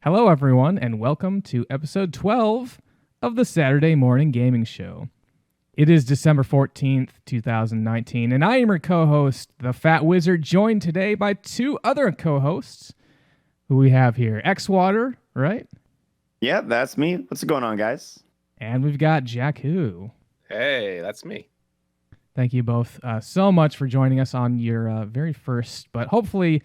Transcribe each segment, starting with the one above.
Hello, everyone, and welcome to episode 12 of the Saturday Morning Gaming Show. It is December 14th, 2019, and I am your co-host, Thefatwizard, joined today by two other co-hosts who we have here. xWater, right? Yeah, that's me. What's going on, guys? And we've got Jaku. Hey, that's me. Thank you both so much for joining us on your very first, but hopefully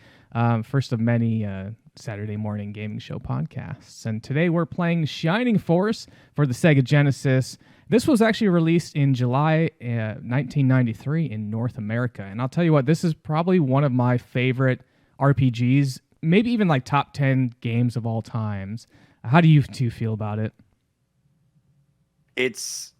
first of many Saturday Morning Gaming Show podcasts. And today we're playing Shining Force for the Sega Genesis. This was actually released in July 1993 in North America. And I'll tell you what, this is probably one of my favorite RPGs, maybe even like top 10 games of all times. How do you two feel about it? It's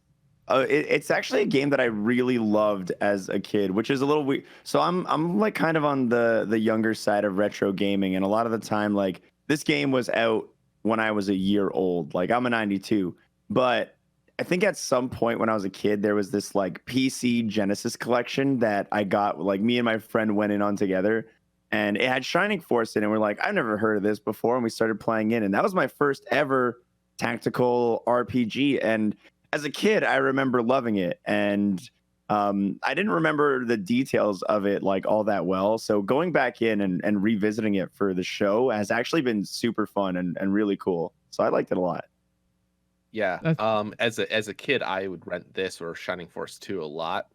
actually a game that I really loved as a kid, which is a little weird. So I'm like kind of on the younger side of retro gaming, and a lot of the time, like, this game was out when I was a year old. Like, I'm a 92, but I think at some point when I was a kid, there was this like PC Genesis collection that I got, like, me and my friend went in on together, and it had Shining Force in it. And we're like, I've never heard of this before, and we started playing it, and that was my first ever tactical RPG. And as a kid, I remember loving it, and I didn't remember the details of it like all that well. So going back in and revisiting it for the show has actually been super fun and really cool. So I liked it a lot. Yeah. As a kid, I would rent this or Shining Force 2 a lot.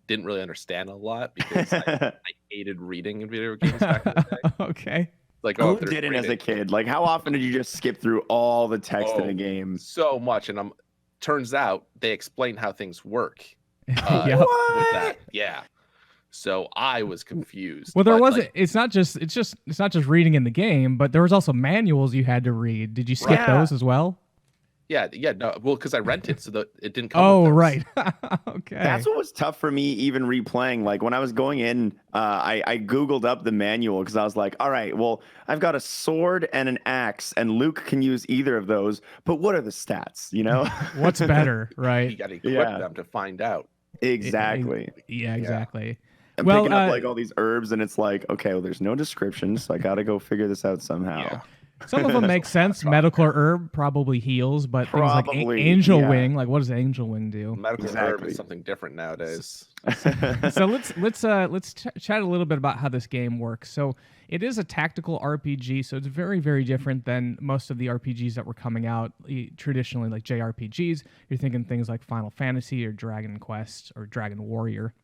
Didn't really understand a lot because I hated reading in video games back in the day. Okay. Like, who didn't as a kid? Like, how often did you just skip through all the text in a game? So much, and turns out they explain how things work. Yep. With that, yeah. So I was confused. Well, there wasn't. Like, it's not just reading in the game, but there was also manuals you had to read. Did you skip those as well? Yeah. No, well, because I rented, so that it didn't come. Oh, right. Okay. That's what was tough for me, even replaying. Like, when I was going in, I Googled up the manual because I was like, all right, well, I've got a sword and an axe, and Luke can use either of those. But what are the stats? You know, what's better, right? You got to equip them to find out. Exactly. Yeah, exactly. I'm picking up like all these herbs, and it's like, okay, well, there's no description, so I got to go figure this out somehow. Yeah. Some of them make sense. Medical herb probably heals, but things like angel wing, like what does angel wing do? Medical herb is something different nowadays. So let's chat a little bit about how this game works. So it is a tactical RPG, so it's very, very different than most of the RPGs that were coming out traditionally, like JRPGs. You're thinking things like Final Fantasy or Dragon Quest or Dragon Warrior.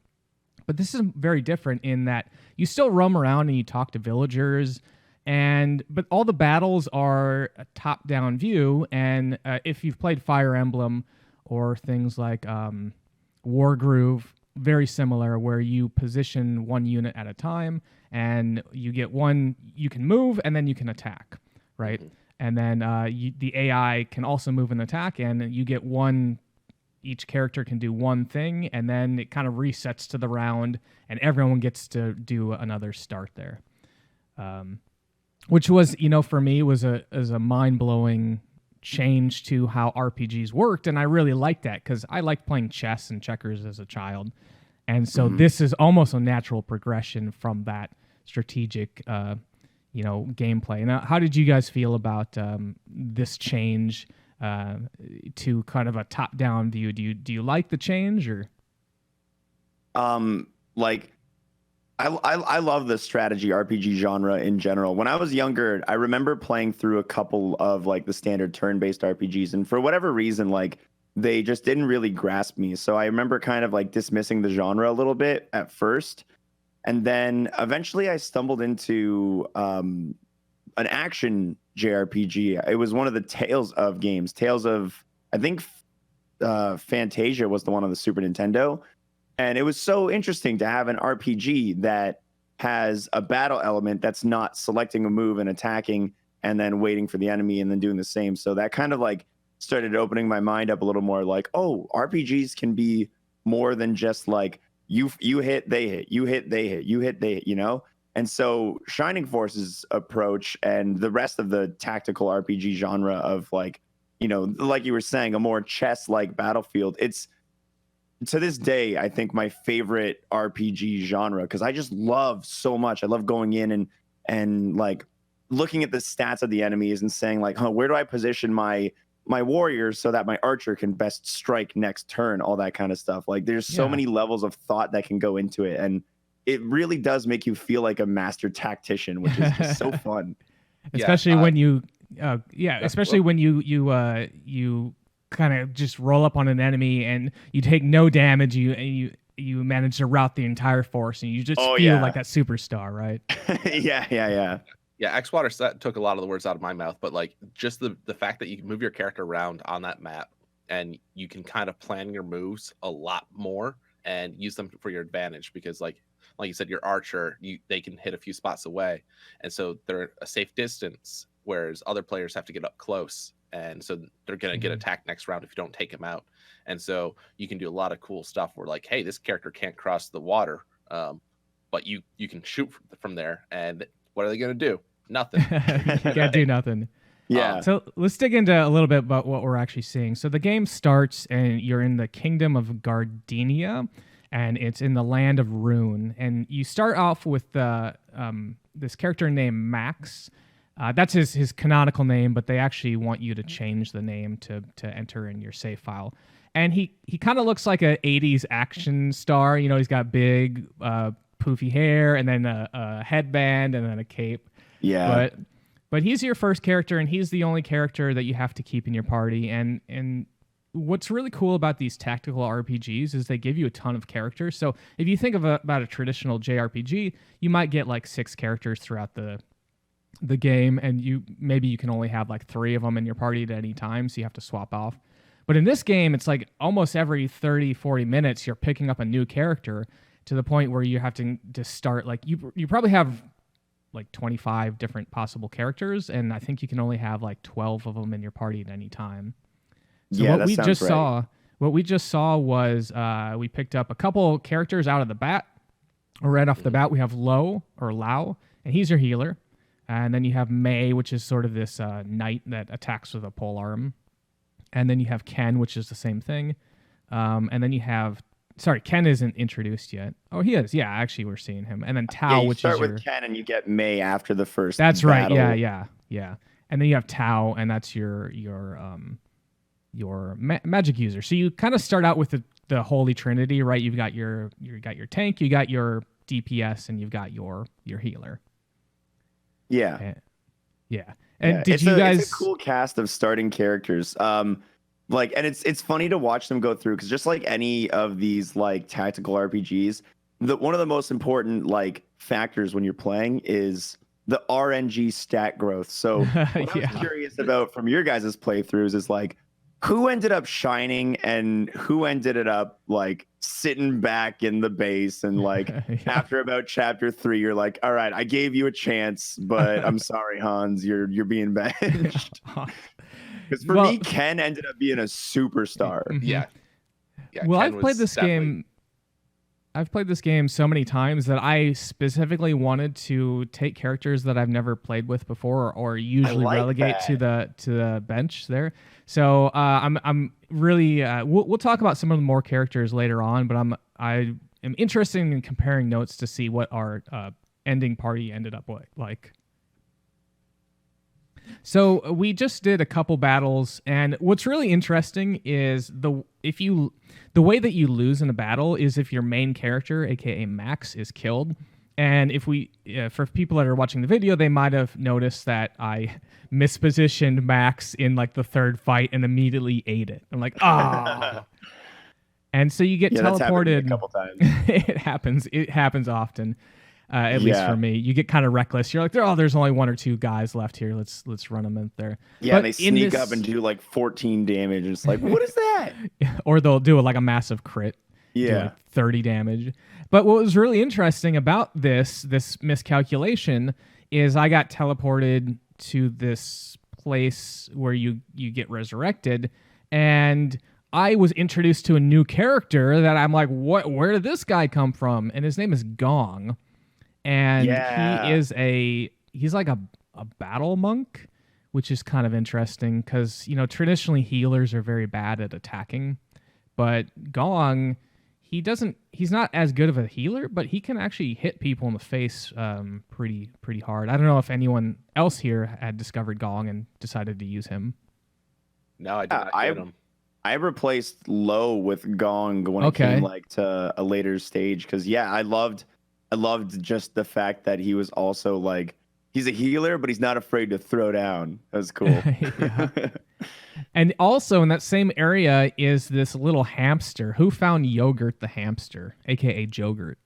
But this is very different in that you still roam around and you talk to villagers. But all the battles are a top-down view, and if you've played Fire Emblem or things like Wargroove, very similar, where you position one unit at a time, and you get one, you can move, and then you can attack, right? Mm-hmm. And then the AI can also move and attack, and you get one. Each character can do one thing, and then it kind of resets to the round, and everyone gets to do another start there. Which was, for me, was a mind-blowing change to how RPGs worked, and I really liked that because I liked playing chess and checkers as a child, and so this is almost a natural progression from that strategic, gameplay. Now, how did you guys feel about this change to kind of a top-down view? Do you like the change or? I love the strategy RPG genre in general. When I was younger, I remember playing through a couple of like the standard turn-based RPGs, and for whatever reason, like, they just didn't really grasp me. So I remember kind of like dismissing the genre a little bit at first, and then eventually I stumbled into an action JRPG. It was one of the Tales of games. Tales of, I think, Fantasia was the one on the Super Nintendo. And it was so interesting to have an RPG that has a battle element that's not selecting a move and attacking and then waiting for the enemy and then doing the same. So that kind of like started opening my mind up a little more, like, oh, RPGs can be more than just like you hit, they hit, you hit, they hit, you hit, they hit, And so Shining Force's approach and the rest of the tactical RPG genre of like, like you were saying, a more chess-like battlefield, it's, to this day, I think my favorite RPG genre, because I just love so much. I love going in and like looking at the stats of the enemies and saying like, where do I position my warriors so that my archer can best strike next turn, all that kind of stuff. Like there's so many levels of thought that can go into it, and it really does make you feel like a master tactician, which is just so fun. Especially when you especially when you kind of just roll up on an enemy and you take no damage, you manage to rout the entire force, and you just feel like that superstar, right? Yeah, xWater took a lot of the words out of my mouth, but like just the fact that you can move your character around on that map and you can kind of plan your moves a lot more and use them for your advantage, because like you said, your archer, they can hit a few spots away, and so they're a safe distance, whereas other players have to get up close, and so they're going to get attacked next round if you don't take them out. And so you can do a lot of cool stuff where like, hey, this character can't cross the water, but you can shoot from there, and what are they going to do? Nothing. You can't do nothing. Yeah. So let's dig into a little bit about what we're actually seeing. So the game starts and you're in the kingdom of Gardenia, and it's in the land of Rune. And you start off with this character named Max. That's his canonical name, but they actually want you to change the name to enter in your save file. And he kind of looks like a 80s action star. You know, he's got big poofy hair and then a headband and then a cape. Yeah. But he's your first character, and he's the only character that you have to keep in your party. And what's really cool about these tactical RPGs is they give you a ton of characters. So if you think about a traditional JRPG, you might get like 6 characters throughout the game, and you can only have like 3 of them in your party at any time, so you have to swap off. But in this game, it's like almost every 30, 40 minutes, you're picking up a new character, to the point where you have to start, like, you probably have like 25 different possible characters, and I think you can only have like 12 of them in your party at any time. So what we just saw was we picked up a couple characters out of the bat. Right off the bat, we have Lao, and he's your healer. And then you have Mei, which is sort of this knight that attacks with a polearm. And then you have Ken, which is the same thing. And then you have... Sorry, Ken isn't introduced yet. Oh, he is. Yeah, actually, we're seeing him. And then Tao, which is you start with Ken and you get Mei after the first That's battle. right. Yeah. And then you have Tao, and that's your magic user. So you kind of start out with the Holy Trinity, right? You've got your tank, you got your DPS, and you've got your healer. Yeah. And did you guys? It's a cool cast of starting characters. Like, and it's funny to watch them go through, because just like any of these like tactical RPGs, one of the most important like factors when you're playing is the RNG stat growth. So what I was curious about from your guys' playthroughs is like, who ended up shining and who ended up like sitting back in the base, and like after about chapter 3, you're like, all right, I gave you a chance, but I'm sorry, Hans, you're being benched. Because for me, Ken ended up being a superstar. Yeah. Well, I've played this game so many times that I specifically wanted to take characters that I've never played with before, or usually relegate to the bench there. So I'm really we'll talk about some of the more characters later on, but I am interested in comparing notes to see what our ending party ended up like. So we just did a couple battles, and what's really interesting is the way that you lose in a battle is if your main character, aka Max, is killed. And for people that are watching the video, they might have noticed that I mispositioned Max in like the 3rd fight and immediately ate it. I'm like, ah. And so you get teleported. That's happened a couple times. It happens often. At least for me, you get kind of reckless. You're like, there's only 1 or 2 guys left here. Let's run them in there. Yeah, and they sneak up and do like 14 damage. And it's like, what is that? Or they'll do like a massive crit. Yeah, do like 30 damage. But what was really interesting about this miscalculation is I got teleported to this place where you get resurrected, and I was introduced to a new character that I'm like, what? Where did this guy come from? And his name is Gong. And he's like a battle monk, which is kind of interesting because, traditionally healers are very bad at attacking. But Gong, he's not as good of a healer, but he can actually hit people in the face pretty hard. I don't know if anyone else here had discovered Gong and decided to use him. No, I did not get him. I replaced Low with Gong when it came like to a later stage, because I loved just the fact that he was also like, he's a healer, but he's not afraid to throw down. That was cool. And also in that same area is this little hamster. Who found Yogurt the hamster, aka Jogurt?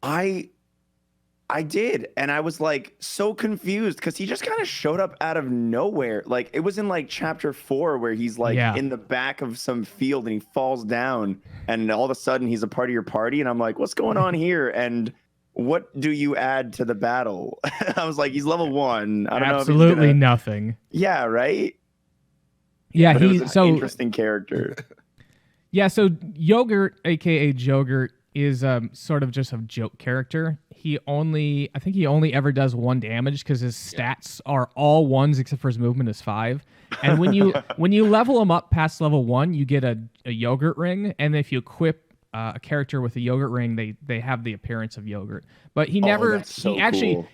I did, and I was like so confused because he just kind of showed up out of nowhere. Like it was in like chapter 4 where he's like in the back of some field and he falls down, and all of a sudden he's a part of your party, and I'm like, what's going on here? And what do you add to the battle? I was like, he's level 1. I don't know. Absolutely nothing. Yeah, right. Yeah, but he's an interesting character. Yeah, so Yogurt, aka Jogurt, is sort of just a joke character. I think he only ever does 1 damage because his stats are all 1s except for his movement is 5. And when you level him up past level 1, you get a yogurt ring, and if you equip a character with a yogurt ring, they have the appearance of yogurt. But he never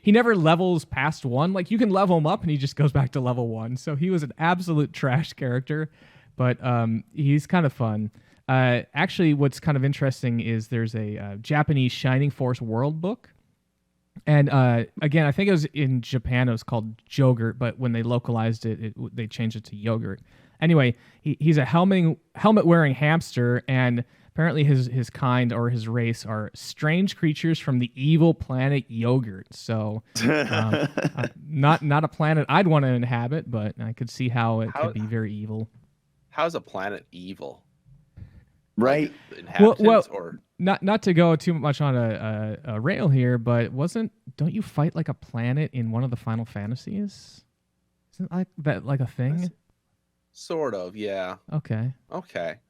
he never levels past 1. Like you can level him up and he just goes back to level 1. So he was an absolute trash character, but he's kind of fun. Actually, what's kind of interesting is there's a Japanese Shining Force world book. And again, I think it was in Japan, it was called Jogurt, but when they localized it, they changed it to Yogurt. Anyway, he's a helmet-wearing hamster, and apparently his kind or his race are strange creatures from the evil planet Yogurt. So not a planet I'd want to inhabit, but I could see how it could be very evil. How's a planet evil? Right. Like or not to go too much on a rail here, but don't you fight like a planet in one of the Final Fantasies? Isn't like that like a thing? Sort of, yeah. Okay.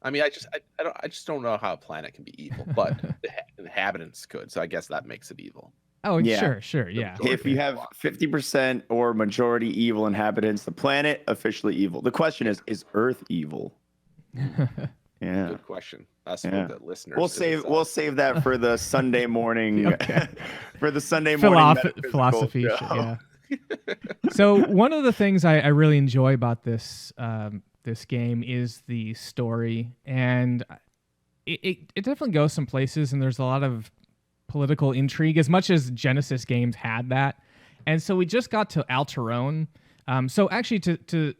I mean, I just don't know how a planet can be evil, but the inhabitants could, so I guess that makes it evil. Oh, yeah. Sure, yeah. If you have 50% or majority evil inhabitants, the planet officially evil. The question is Earth evil? Yeah. Good question. That's what the listeners. We'll save that for the Sunday morning. For the Sunday morning philosophy show. Yeah. So one of the things I really enjoy about this game is the story, and it definitely goes some places, and there's a lot of political intrigue, as much as Genesis games had that. And so we just got to Alterone. So actually, to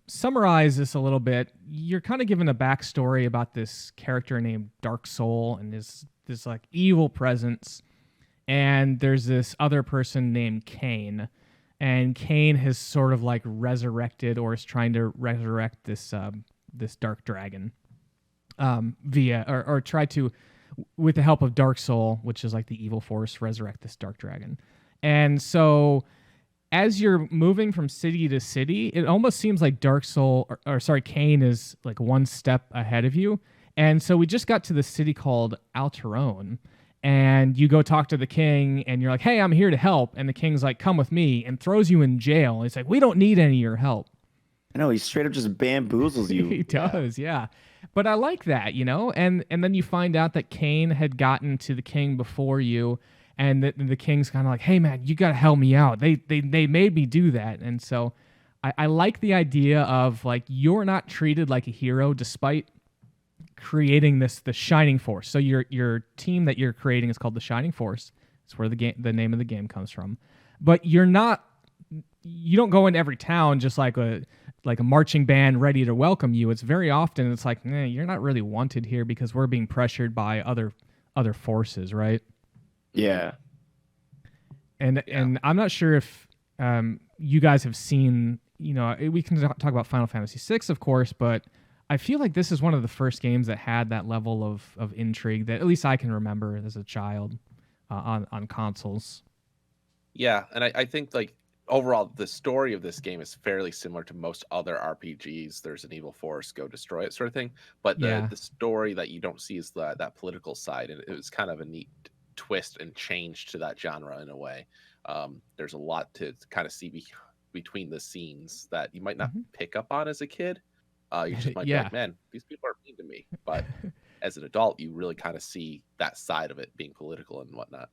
summarize this a little bit, you're kind of given a backstory about this character named Dark Soul and this like evil presence. And there's this other person named Cain, and Cain has sort of like resurrected, or is trying to resurrect this dark dragon via or try to, with the help of Dark Soul, which is like the evil force, resurrect this dark dragon. And so as you're moving from city to city, it almost seems like Cain is like one step ahead of you. And so we just got to the city called Alterone, and you go talk to the king, and you're like, hey, I'm here to help. And the king's like, come with me, and throws you in jail. And he's like, we don't need any of your help. I know, he straight up just bamboozles you. He does, yeah. But I like that, and then you find out that Cain had gotten to the king before you, and the king's kind of like, hey, man, you got to help me out. They made me do that. And so I like the idea of, like, you're not treated like a hero despite creating the Shining Force. So your team that you're creating is called the Shining Force. It's where the name of the game comes from. But you don't go into every town just like a marching band ready to welcome you. It's very often it's like, you're not really wanted here because we're being pressured by other forces, right? Yeah. And I'm not sure if you guys have seen, we can talk about Final Fantasy VI, of course, but I feel like this is one of the first games that had that level of intrigue that at least I can remember as a child on consoles. Yeah, and I think, like, overall, the story of this game is fairly similar to most other RPGs. There's an evil force, go destroy it sort of thing. But the story that you don't see is that political side, and it was kind of a neat twist and change to that genre in a way. There's a lot to kind of see between the scenes that you might not pick up on as a kid. You just might be like, man, these people are mean to me. But as an adult, you really kind of see that side of it being political and whatnot.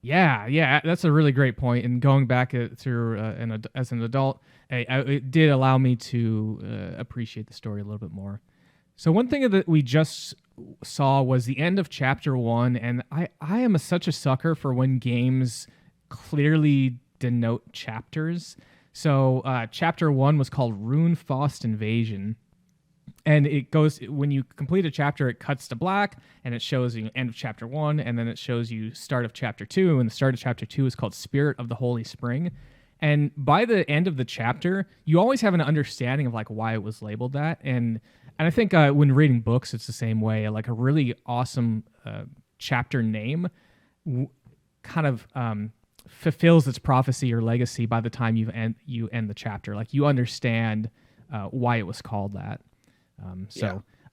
Yeah, that's a really great point. And going back through as an adult, it did allow me to appreciate the story a little bit more. So one thing that we just saw was the end of chapter 1, and I am such a sucker for when games clearly denote chapters. So chapter 1 was called Runefaust Invasion. And it goes, when you complete a chapter, it cuts to black, and it shows you end of chapter 1, and then it shows you start of chapter 2, and the start of chapter 2 is called Spirit of the Holy Spring. And by the end of the chapter, you always have an understanding of like why it was labeled that. And I think when reading books, it's the same way. Like a really awesome chapter name kind of fulfills its prophecy or legacy by the time you end the chapter. Like you understand why it was called that.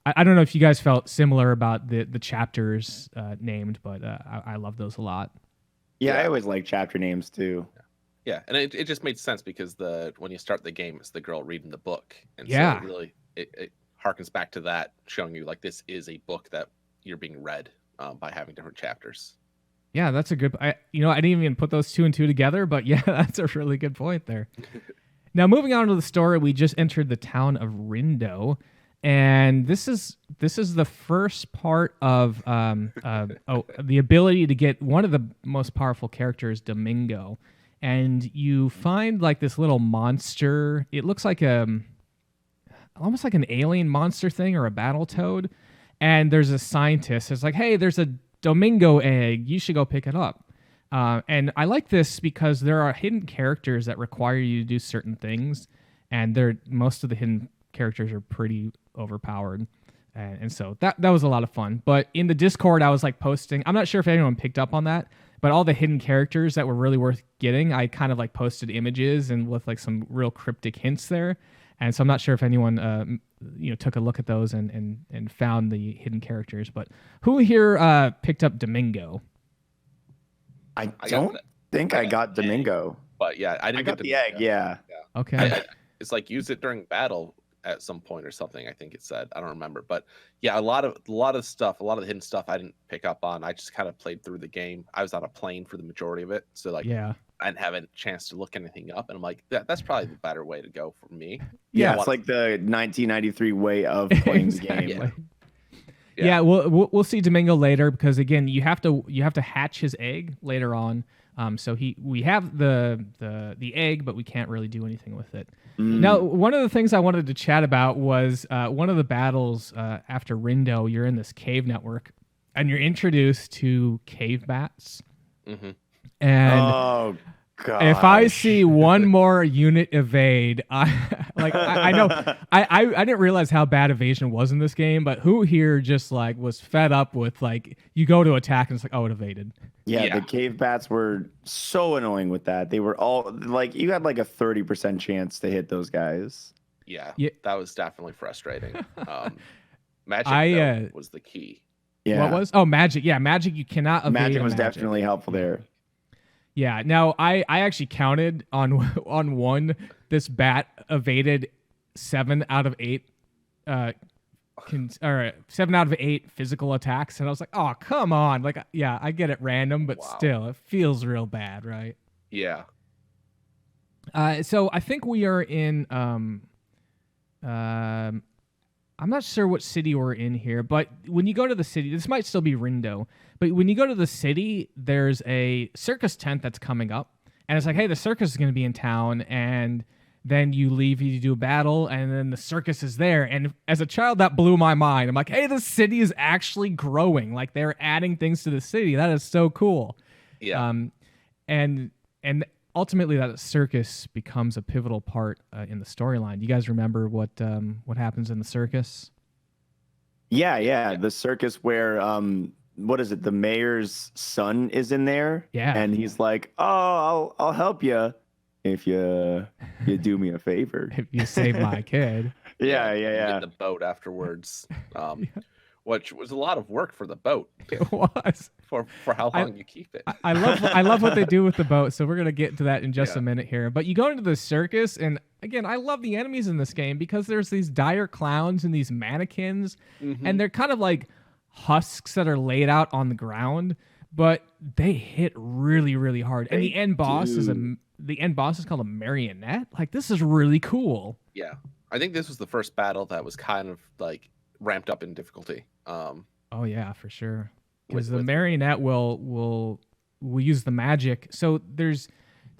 I don't know if you guys felt similar about the chapters named, but I love those a lot. Yeah, I always like chapter names too. Yeah, and it just made sense because when you start the game, it's the girl reading the book, and yeah, so it harkens back to that, showing you like this is a book that you're being read by having different chapters. Yeah, that's a good. I didn't even put those 2 and 2 together, but yeah, that's a really good point there. Now, moving on to the story, we just entered the town of Rindo. And this is the first part of the ability to get one of the most powerful characters, Domingo, and you find like this little monster. It looks like almost like an alien monster thing or a battle toad. And there's a scientist. It's like, hey, there's a Domingo egg. You should go pick it up. And I like this because there are hidden characters that require you to do certain things, and most of the hidden characters are pretty overpowered, and so that was a lot of fun. But in the Discord, I was like posting, I'm not sure if anyone picked up on that, but all the hidden characters that were really worth getting, I kind of like posted images and with like some real cryptic hints there. And so I'm not sure if anyone took a look at those and found the hidden characters. But who here picked up Domingo? I don't think I got Domingo, but yeah, I didn't get the egg. Yeah. Okay. It's like use it during battle at some point or something. I think it said. I don't remember, but yeah, a lot of stuff, a lot of the hidden stuff I didn't pick up on. I just kind of played through the game. I was on a plane for the majority of it, so like I didn't have a chance to look anything up. And I'm like, that's probably the better way to go for me. Yeah, it's like the 1993 way of playing the game. Yeah, we'll see Domingo later because again, you have to hatch his egg later on. So we have the egg, but we can't really do anything with it. Now, one of the things I wanted to chat about was one of the battles after Rindo. You're in this cave network, and you're introduced to cave bats. Mm-hmm. And oh god! If I see one more unit evade, I know I didn't realize how bad evasion was in this game. But who here just like was fed up with like you go to attack and it's like, oh, it evaded. Yeah, the cave bats were so annoying with that. They were all like, you had like a 30% chance to hit those guys. Yeah, that was definitely frustrating. Magic was the key. Yeah. What was? Oh, magic. Yeah, magic. You cannot evade. Magic was definitely helpful there. Yeah. Now I actually counted on one. This bat evaded 7 out of 8. 7 out of 8 physical attacks, and I was like, "Oh, come on!" Like, yeah, I get it random, but still, it feels real bad, right? Yeah. So I think we are in. I'm not sure what city we're in here, but when you go to the city, this might still be Rindo. But when you go to the city, there's a circus tent that's coming up, and it's like, "Hey, the circus is going to be in town," and then you leave, you do a battle, and then the circus is there. And as a child, that blew my mind. I'm like, hey, the city is actually growing. Like, they're adding things to the city. That is so cool. Yeah. And ultimately, that circus becomes a pivotal part in the storyline. Do you guys remember what happens in the circus? Yeah. The circus where, what is it? The mayor's son is in there. Yeah. And he's like, oh, I'll help you. If you do me a favor, if you save my kid. Yeah. Get the boat afterwards, which was a lot of work for the boat. It was for how long you keep it. I love what they do with the boat. So we're gonna get to that in just a minute here. But you go into the circus, and again, I love the enemies in this game because there's these dire clowns and these mannequins, and they're kind of like husks that are laid out on the ground, but they hit really, really hard. And the end boss is called a marionette. Like, this is really cool. Yeah, I think this was the first battle that was kind of like ramped up in difficulty. Oh yeah, for sure. Because the marionette will use the magic. So there's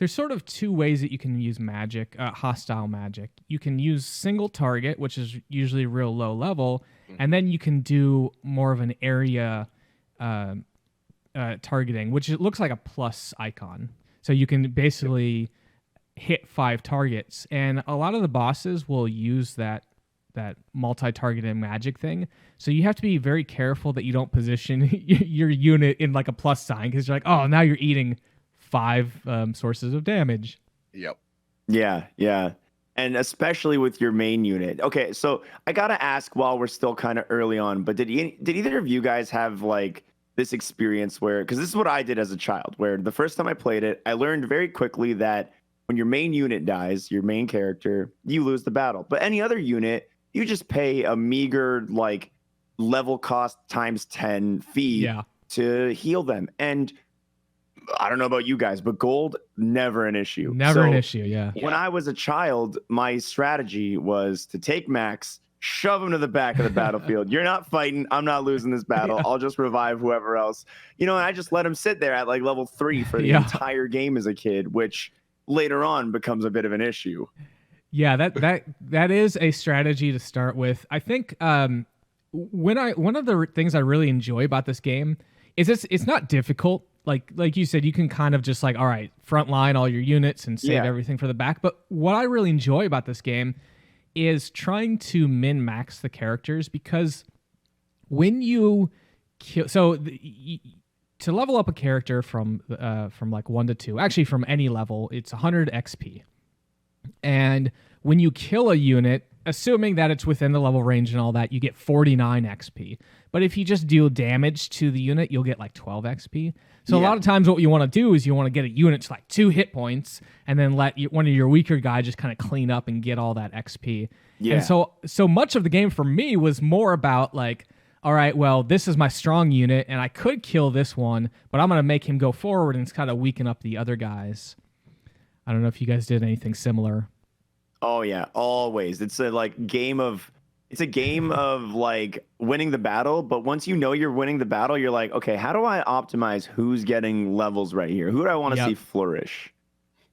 sort of two ways that you can use magic, hostile magic. You can use single target, which is usually real low level, and then you can do more of an area targeting, which it looks like a plus icon. So you can basically hit 5 targets, and a lot of the bosses will use that multi-targeted magic thing. So you have to be very careful that you don't position your unit in like a plus sign, because you're like, oh, now you're eating 5 sources of damage. Yep. Yeah. And especially with your main unit. Okay, so I gotta ask, while we're still kind of early on, but did either of you guys have like this experience where, because this is what I did as a child, where the first time I played it, I learned very quickly that when your main unit dies, your main character, you lose the battle. But any other unit, you just pay a meager like level cost times 10 fee to heal them. And I don't know about you guys, but gold, never an issue. Never an issue, yeah. When I was a child, my strategy was to take Max, shove him to the back of the battlefield. You're not fighting. I'm not losing this battle. I'll just revive whoever else. And I just let him sit there at like level 3 for the entire game as a kid, which later on becomes a bit of an issue. Yeah, that is a strategy to start with. I think one of the things I really enjoy about this game is it's not difficult. Like you said, you can kind of just like, all right, frontline all your units and save everything for the back. But what I really enjoy about this game is trying to min-max the characters, because when you kill, to level up a character from like 1 to 2, actually from any level, it's 100 XP. And when you kill a unit, assuming that it's within the level range and all that, you get 49 XP. But if you just deal damage to the unit, you'll get like 12 XP. So a lot of times what you want to do is you want to get a unit to like 2 hit points and then let one of your weaker guys just kind of clean up and get all that XP. Yeah. And so much of the game for me was more about like, all right, well, this is my strong unit and I could kill this one, but I'm going to make him go forward and kind of weaken up the other guys. I don't know if you guys did anything similar. Oh yeah, always. It's a game of like winning the battle, but once you know you're winning the battle, you're like, okay, how do I optimize who's getting levels right here? Who do I want to see flourish?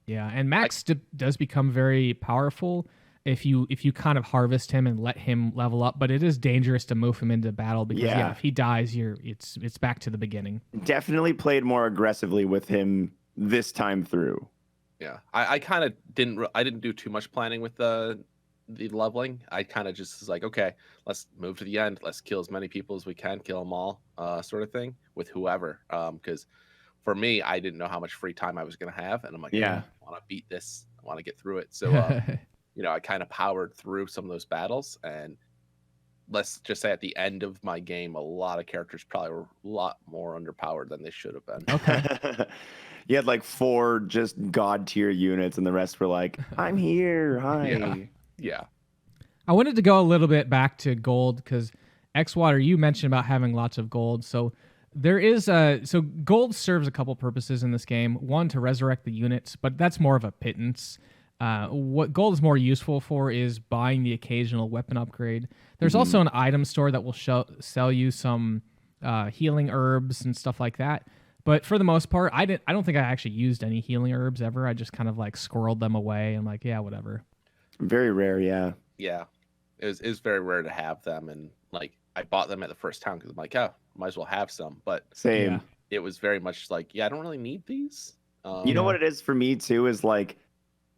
Yeah, and Max does become very powerful if you kind of harvest him and let him level up, but it is dangerous to move him into battle because if he dies, it's back to the beginning. Definitely played more aggressively with him this time through. Yeah, I kind of didn't do too much planning with the leveling. I kind of just was like, okay, let's move to the end. Let's kill as many people as we can, kill them all, sort of thing with whoever. Because for me, I didn't know how much free time I was going to have. And I'm like, I want to beat this. I want to get through it. So, I kind of powered through some of those battles. And let's just say at the end of my game, a lot of characters probably were a lot more underpowered than they should have been. Okay. You had like 4 just god tier units, and the rest were like, I'm here. Hi. Yeah. I wanted to go a little bit back to gold because xWater, you mentioned about having lots of gold. So there is so gold serves a couple purposes in this game. One, to resurrect the units, but that's more of a pittance. What gold is more useful for is buying the occasional weapon upgrade. There's also an item store that will sell you some healing herbs and stuff like that. But for the most part, I don't think I actually used any healing herbs ever. I just kind of like squirreled them away and like, yeah, whatever. Very rare, yeah. Yeah, it was very rare to have them, and like I bought them at the first time because I'm like, oh, might as well have some. But same. It was very much like, I don't really need these. You know what it is for me too is like,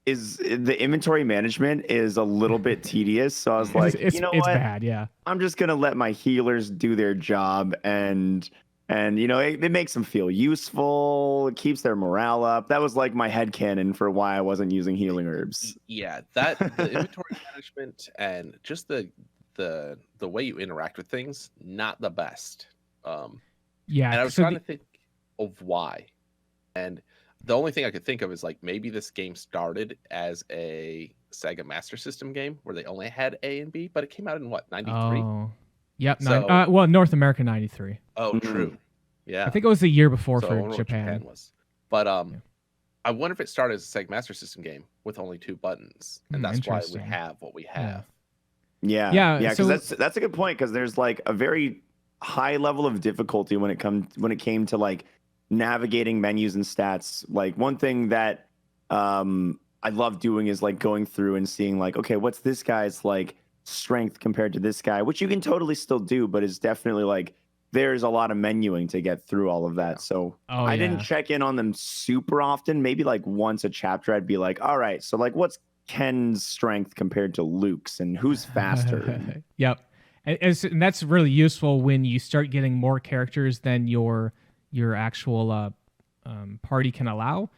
is the inventory management is a little bit tedious. So I was like, it's what? Bad, yeah. I'm just gonna let my healers do their job and it makes them feel useful. It keeps their morale up. That was like my headcanon for why I wasn't using healing herbs. Yeah, the inventory management and just the way you interact with things, not the best. And I was trying to think of why. And the only thing I could think of is like maybe this game started as a Sega Master System game where they only had A and B, but it came out in what, 93? Oh. Yep. So, Well, North America 93. oh, true. Yeah. I think it was the year before So I for wonder what Japan. was. But I wonder if it started as a Sega Master System game with only 2 buttons, and that's why we have what we have. Yeah. Because that's a good point, because there's like a very high level of difficulty when it came to like navigating menus and stats. Like one thing that I love doing is like going through and seeing like, okay, what's this guy's like strength compared to this guy, which you can totally still do, but it's definitely like there's a lot of menuing to get through all of that. So I didn't check in on them super often. Maybe like once a chapter I'd be like, all right, so like what's Ken's strength compared to Luke's and who's faster? Yep. And that's really useful when you start getting more characters than your actual party can allow.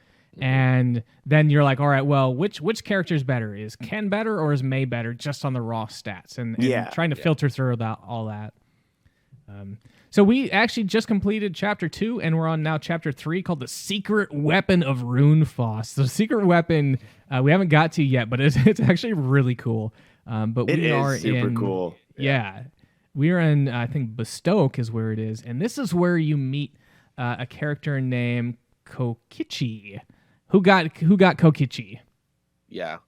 And then you're like, all right, well, which character is better? Is Ken better or is May better just on the raw stats? And trying to filter through all that. So we actually just completed chapter 2, and we're on now chapter 3 called The Secret Weapon of Runefoss. The secret weapon we haven't got to yet, but it's actually really cool. But we are super cool. Yeah. We are in, I think, Bestoke is where it is. And this is where you meet a character named Kokichi. Who got Kokichi? Yeah.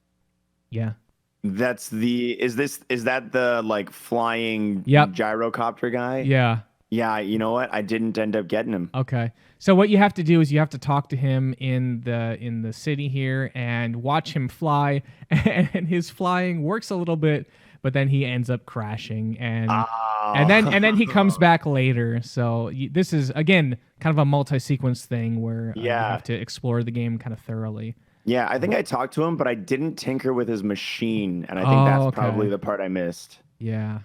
Yeah. Is that the like flying gyrocopter guy? Yeah. Yeah, you know what? I didn't end up getting him. Okay. So what you have to do is you have to talk to him in the city here and watch him fly, and his flying works a little bit, but then he ends up crashing and then he comes back later. So this is again kind of a multi-sequence thing where you have to explore the game kind of thoroughly. Yeah, I think I talked to him, but I didn't tinker with his machine, and I think that's probably the part I missed. Yeah.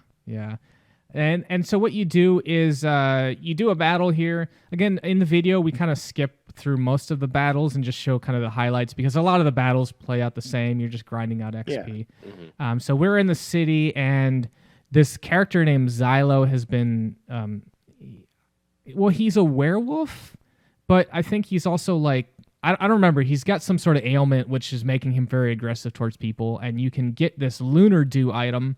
And so what you do is you do a battle here. Again, in the video, we kind of skip through most of the battles and just show kind of the highlights because a lot of the battles play out the same. You're just grinding out XP. Yeah. So we're in the city, and this character named Xylo has been... he's a werewolf, but I think he's also like... I don't remember. He's got some sort of ailment which is making him very aggressive towards people, and you can get this lunar dew item.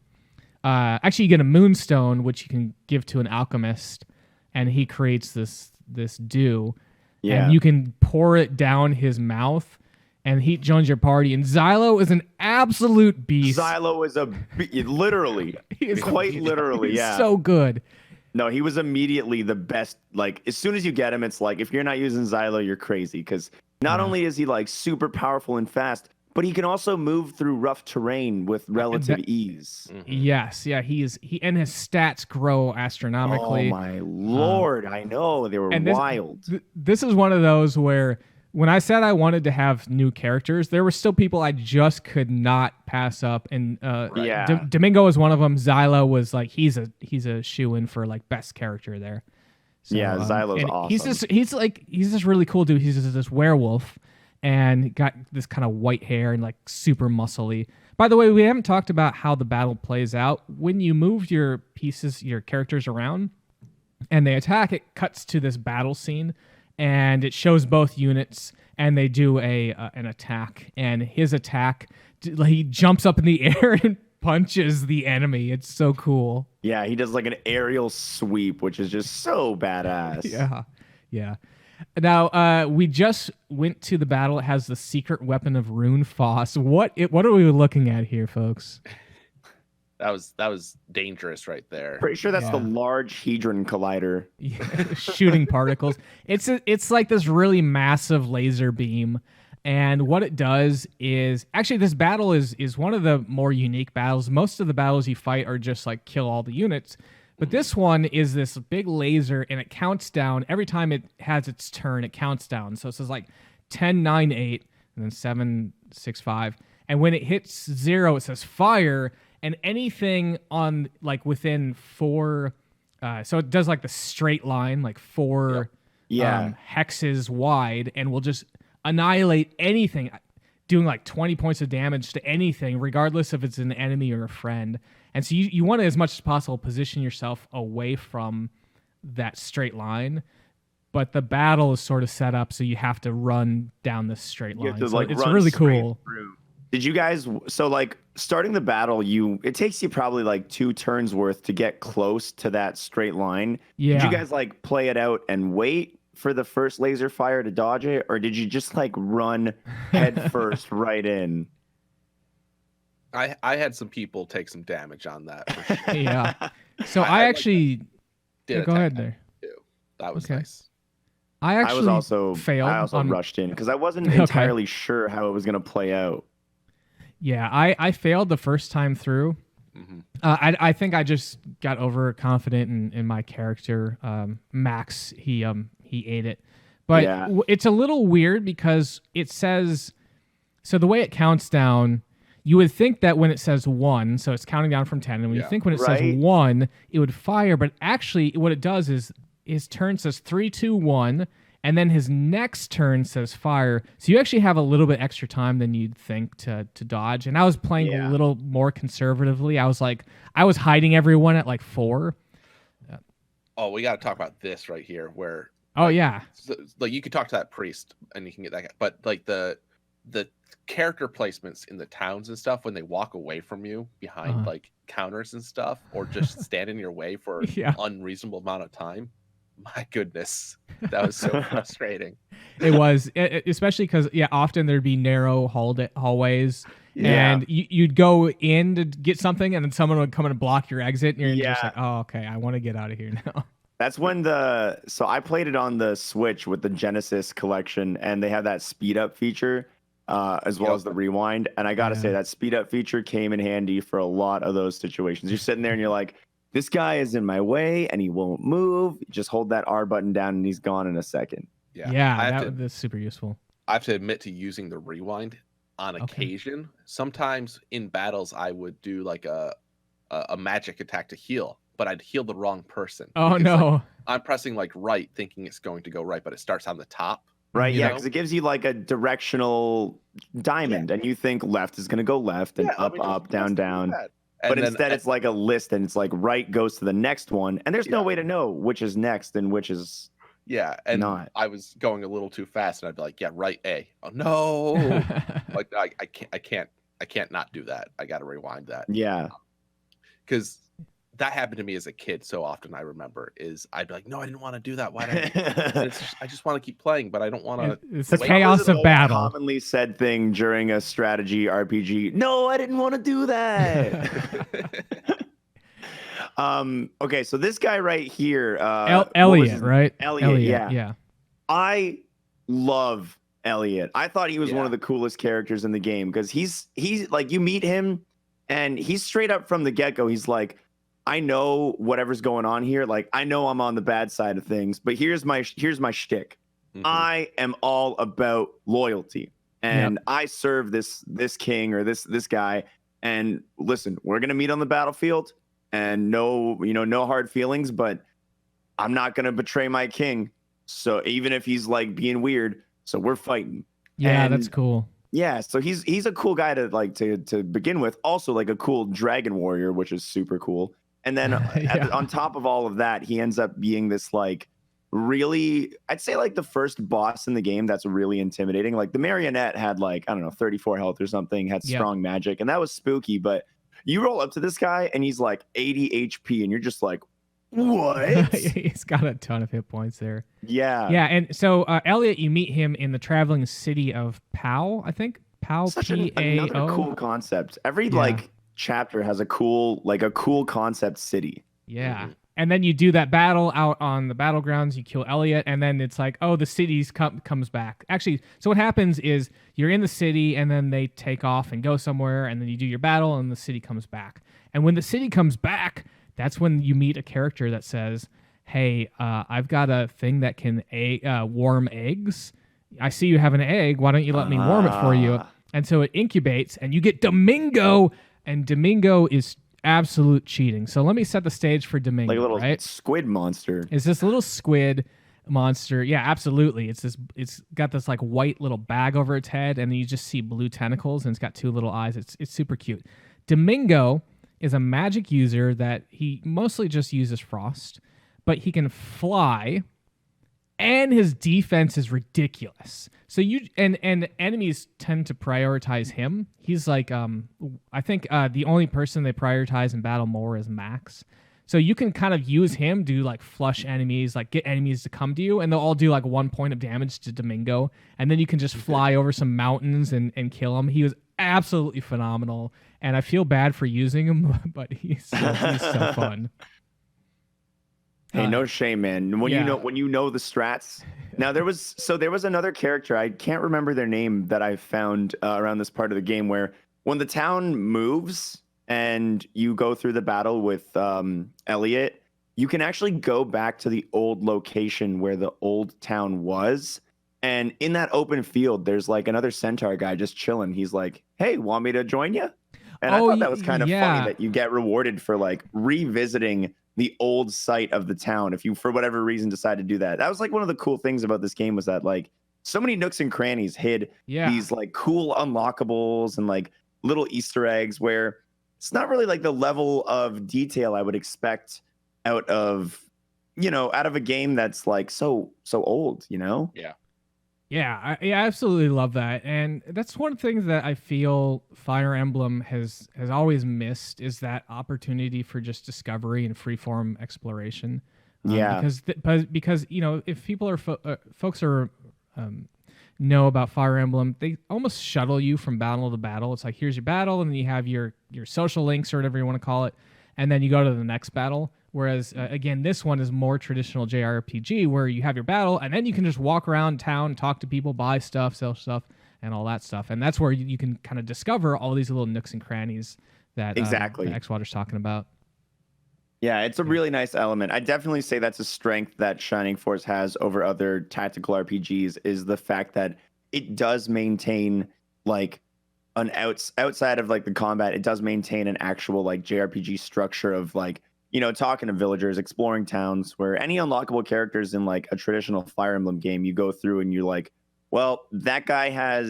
Actually, you get a moonstone, which you can give to an alchemist, and he creates this dew. Yeah. And you can pour it down his mouth, and he joins your party. And Xylo is an absolute beast. Xylo is literally, quite literally, He's so good. No, he was immediately the best. Like, as soon as you get him, it's like, if you're not using Xylo, you're crazy. Because not only is he, like, super powerful and fast, but he can also move through rough terrain with relative ease. Yes, yeah, he and his stats grow astronomically. Oh my lord, I know, they were wild. This is one of those where when I said I wanted to have new characters, there were still people I just could not pass up. And Domingo was one of them. Xylo was like he's a shoo-in for like best character there. So, Xylo's awesome. He's this really cool dude. He's this werewolf. And got this kind of white hair and like super muscly. By the way, we haven't talked about how the battle plays out. When you move your characters around, and they attack, it cuts to this battle scene, and it shows both units, and they do an attack. And his attack, he jumps up in the air and punches the enemy. It's so cool. Yeah, he does like an aerial sweep, which is just so badass. Yeah. Now, we just went to the battle. It has the secret weapon of Runefoss. What are we looking at here, folks? That was dangerous right there. Pretty sure that's the Large Hadron Collider. Shooting particles. It's like this really massive laser beam. And what it does is... Actually, this battle is one of the more unique battles. Most of the battles you fight are just like kill all the units. But this one is this big laser, and it counts down. Every time it has its turn, it counts down. So it says like 10, 9, 8, and then 7, 6, 5. And when it hits 0, it says fire, and anything on like within 4... so it does like the straight line, like 4 hexes wide, and will just annihilate anything, doing like 20 points of damage to anything, regardless if it's an enemy or a friend. And so you want to, as much as possible, position yourself away from that straight line. But the battle is sort of set up so you have to run down this straight line. You have to, so like, it's run really straight cool. Through. Did you guys, so like starting the battle, it takes you probably like 2 turns worth to get close to that straight line. Yeah. Did you guys like play it out and wait for the first laser fire to dodge it, or did you just like run head first right in? I had some people take some damage on that. For sure. Yeah. So I actually did go ahead there. Too. That was Okay. nice. I actually was also failed. I also on, rushed in because I wasn't Okay. entirely sure how it was going to play out. Yeah, I failed the first time through. Mm-hmm. I think I just got overconfident in my character. Max, he ate it, but Yeah. It's a little weird because it says, so the way it counts down, you would think that when it says 1, so it's counting down from 10, and when you think when it says 1, it would fire, but actually what it does is his turn says 3, 2, 1. And then his next turn says fire. So you actually have a little bit extra time than you'd think to dodge. And I was playing a little more conservatively. I was hiding everyone at like 4. Oh, we got to talk about this right here where. Oh, yeah. Like you could talk to that priest and you can get that guy. But like the character placements in the towns and stuff when they walk away from you behind like counters and stuff or just stand in your way for an unreasonable amount of time. My goodness, that was so frustrating. It was, especially because often there'd be narrow hallways, and you'd go in to get something, and then someone would come in and block your exit, and you're just like, oh, okay, I want to get out of here now. That's when so I played it on the Switch with the Genesis collection, and they have that speed up feature as well as the rewind. And I gotta say that speed up feature came in handy for a lot of those situations. You're sitting there and you're like, this guy is in my way and he won't move. Just hold that R button down and he's gone in a second. Yeah, that's super useful. I have to admit to using the rewind on occasion. Sometimes in battles, I would do like a magic attack to heal, but I'd heal the wrong person. Oh, no. Like, I'm pressing like right, thinking it's going to go right, but it starts on the top. Right, yeah, because it gives you like a directional diamond, and you think left is going to go left and up, down, down. But instead, it's like a list, and it's like right goes to the next one, and there's no way to know which is next and which is not. I was going a little too fast, and I'd be like, right A. Oh no! Like I can't not do that. I got to rewind that. Yeah, because that happened to me as a kid so often. I remember I'd be like, no, I didn't want to do that. Why did I just want to keep playing, but I don't want to. It's the chaos of battle. Commonly said thing during a strategy RPG. No, I didn't want to do that. Okay, so this guy right here, Elliot, right? Elliot, yeah. I love Elliot. I thought he was one of the coolest characters in the game because he's like, you meet him and he's straight up from the get-go. He's like, I know whatever's going on here. Like, I know I'm on the bad side of things, but here's my shtick. Mm-hmm. I am all about loyalty, and I serve this king or this guy. And listen, we're gonna meet on the battlefield, and no hard feelings, but I'm not gonna betray my king. So even if he's like being weird, so we're fighting. Yeah, that's cool. Yeah, so he's a cool guy to begin with. Also, like a cool dragon warrior, which is super cool. And then on top of all of that, he ends up being this like really, I'd say like the first boss in the game that's really intimidating. Like the marionette had like, I don't know, 34 health or something, had strong magic, and that was spooky. But you roll up to this guy and he's like 80 HP, and you're just like, what? He's got a ton of hit points there. Yeah. Yeah, and so Elliot, you meet him in the traveling city of Pau, I think. Pau, P-A-O. Another cool concept. Every like chapter has a cool concept city. Yeah. And then you do that battle out on the battlegrounds, you kill Elliot, and then it's like, oh, the city's comes back. Actually, so what happens is you're in the city, and then they take off and go somewhere, and then you do your battle, and the city comes back. And when the city comes back, that's when you meet a character that says, hey, I've got a thing that can warm eggs. I see you have an egg. Why don't you let me warm it for you? And so it incubates, and you get Domingo. And Domingo is absolute cheating. So let me set the stage for Domingo. Like a little squid monster. It's this little squid monster. Yeah, absolutely. It's got this like white little bag over its head, and then you just see blue tentacles, and it's got 2 little eyes. It's super cute. Domingo is a magic user that he mostly just uses frost, but he can fly, and his defense is ridiculous. So and enemies tend to prioritize him. He's like I think the only person they prioritize in battle more is Max. So you can kind of use him to like flush enemies, like get enemies to come to you, and they'll all do like 1 point of damage to Domingo, and then you can just fly over some mountains and kill him. He was absolutely phenomenal, and I feel bad for using him, but he's so fun. Hey, no shame, man. When you know the strats. Now there was another character, I can't remember their name, that I found around this part of the game, where when the town moves and you go through the battle with Elliot, you can actually go back to the old location where the old town was. And in that open field, there's like another centaur guy just chilling. He's like, "Hey, want me to join you?" And I thought that was kind of funny that you get rewarded for like revisiting the old site of the town if you, for whatever reason, decide to do that. That was like one of the cool things about this game, was that like so many nooks and crannies hid these like cool unlockables and like little Easter eggs, where it's not really like the level of detail I would expect out of a game that's like so old, Yeah, I absolutely love that. And that's one of the things that I feel Fire Emblem has always missed, is that opportunity for just discovery and freeform exploration. Because if people are folks are know about Fire Emblem, they almost shuttle you from battle to battle. It's like, here's your battle, and then you have your social links or whatever you want to call it, and then you go to the next battle. Whereas, again, this one is more traditional JRPG, where you have your battle, and then you can just walk around town, talk to people, buy stuff, sell stuff, and all that stuff. And that's where you can kind of discover all these little nooks and crannies that that xWater's talking about. Yeah, it's a really nice element. I definitely say that's a strength that Shining Force has over other tactical RPGs, is the fact that it does maintain like an outside of like the combat, it does maintain an actual like JRPG structure of like, talking to villagers, exploring towns, where any unlockable characters in like a traditional Fire Emblem game, you go through and you're like, well, that guy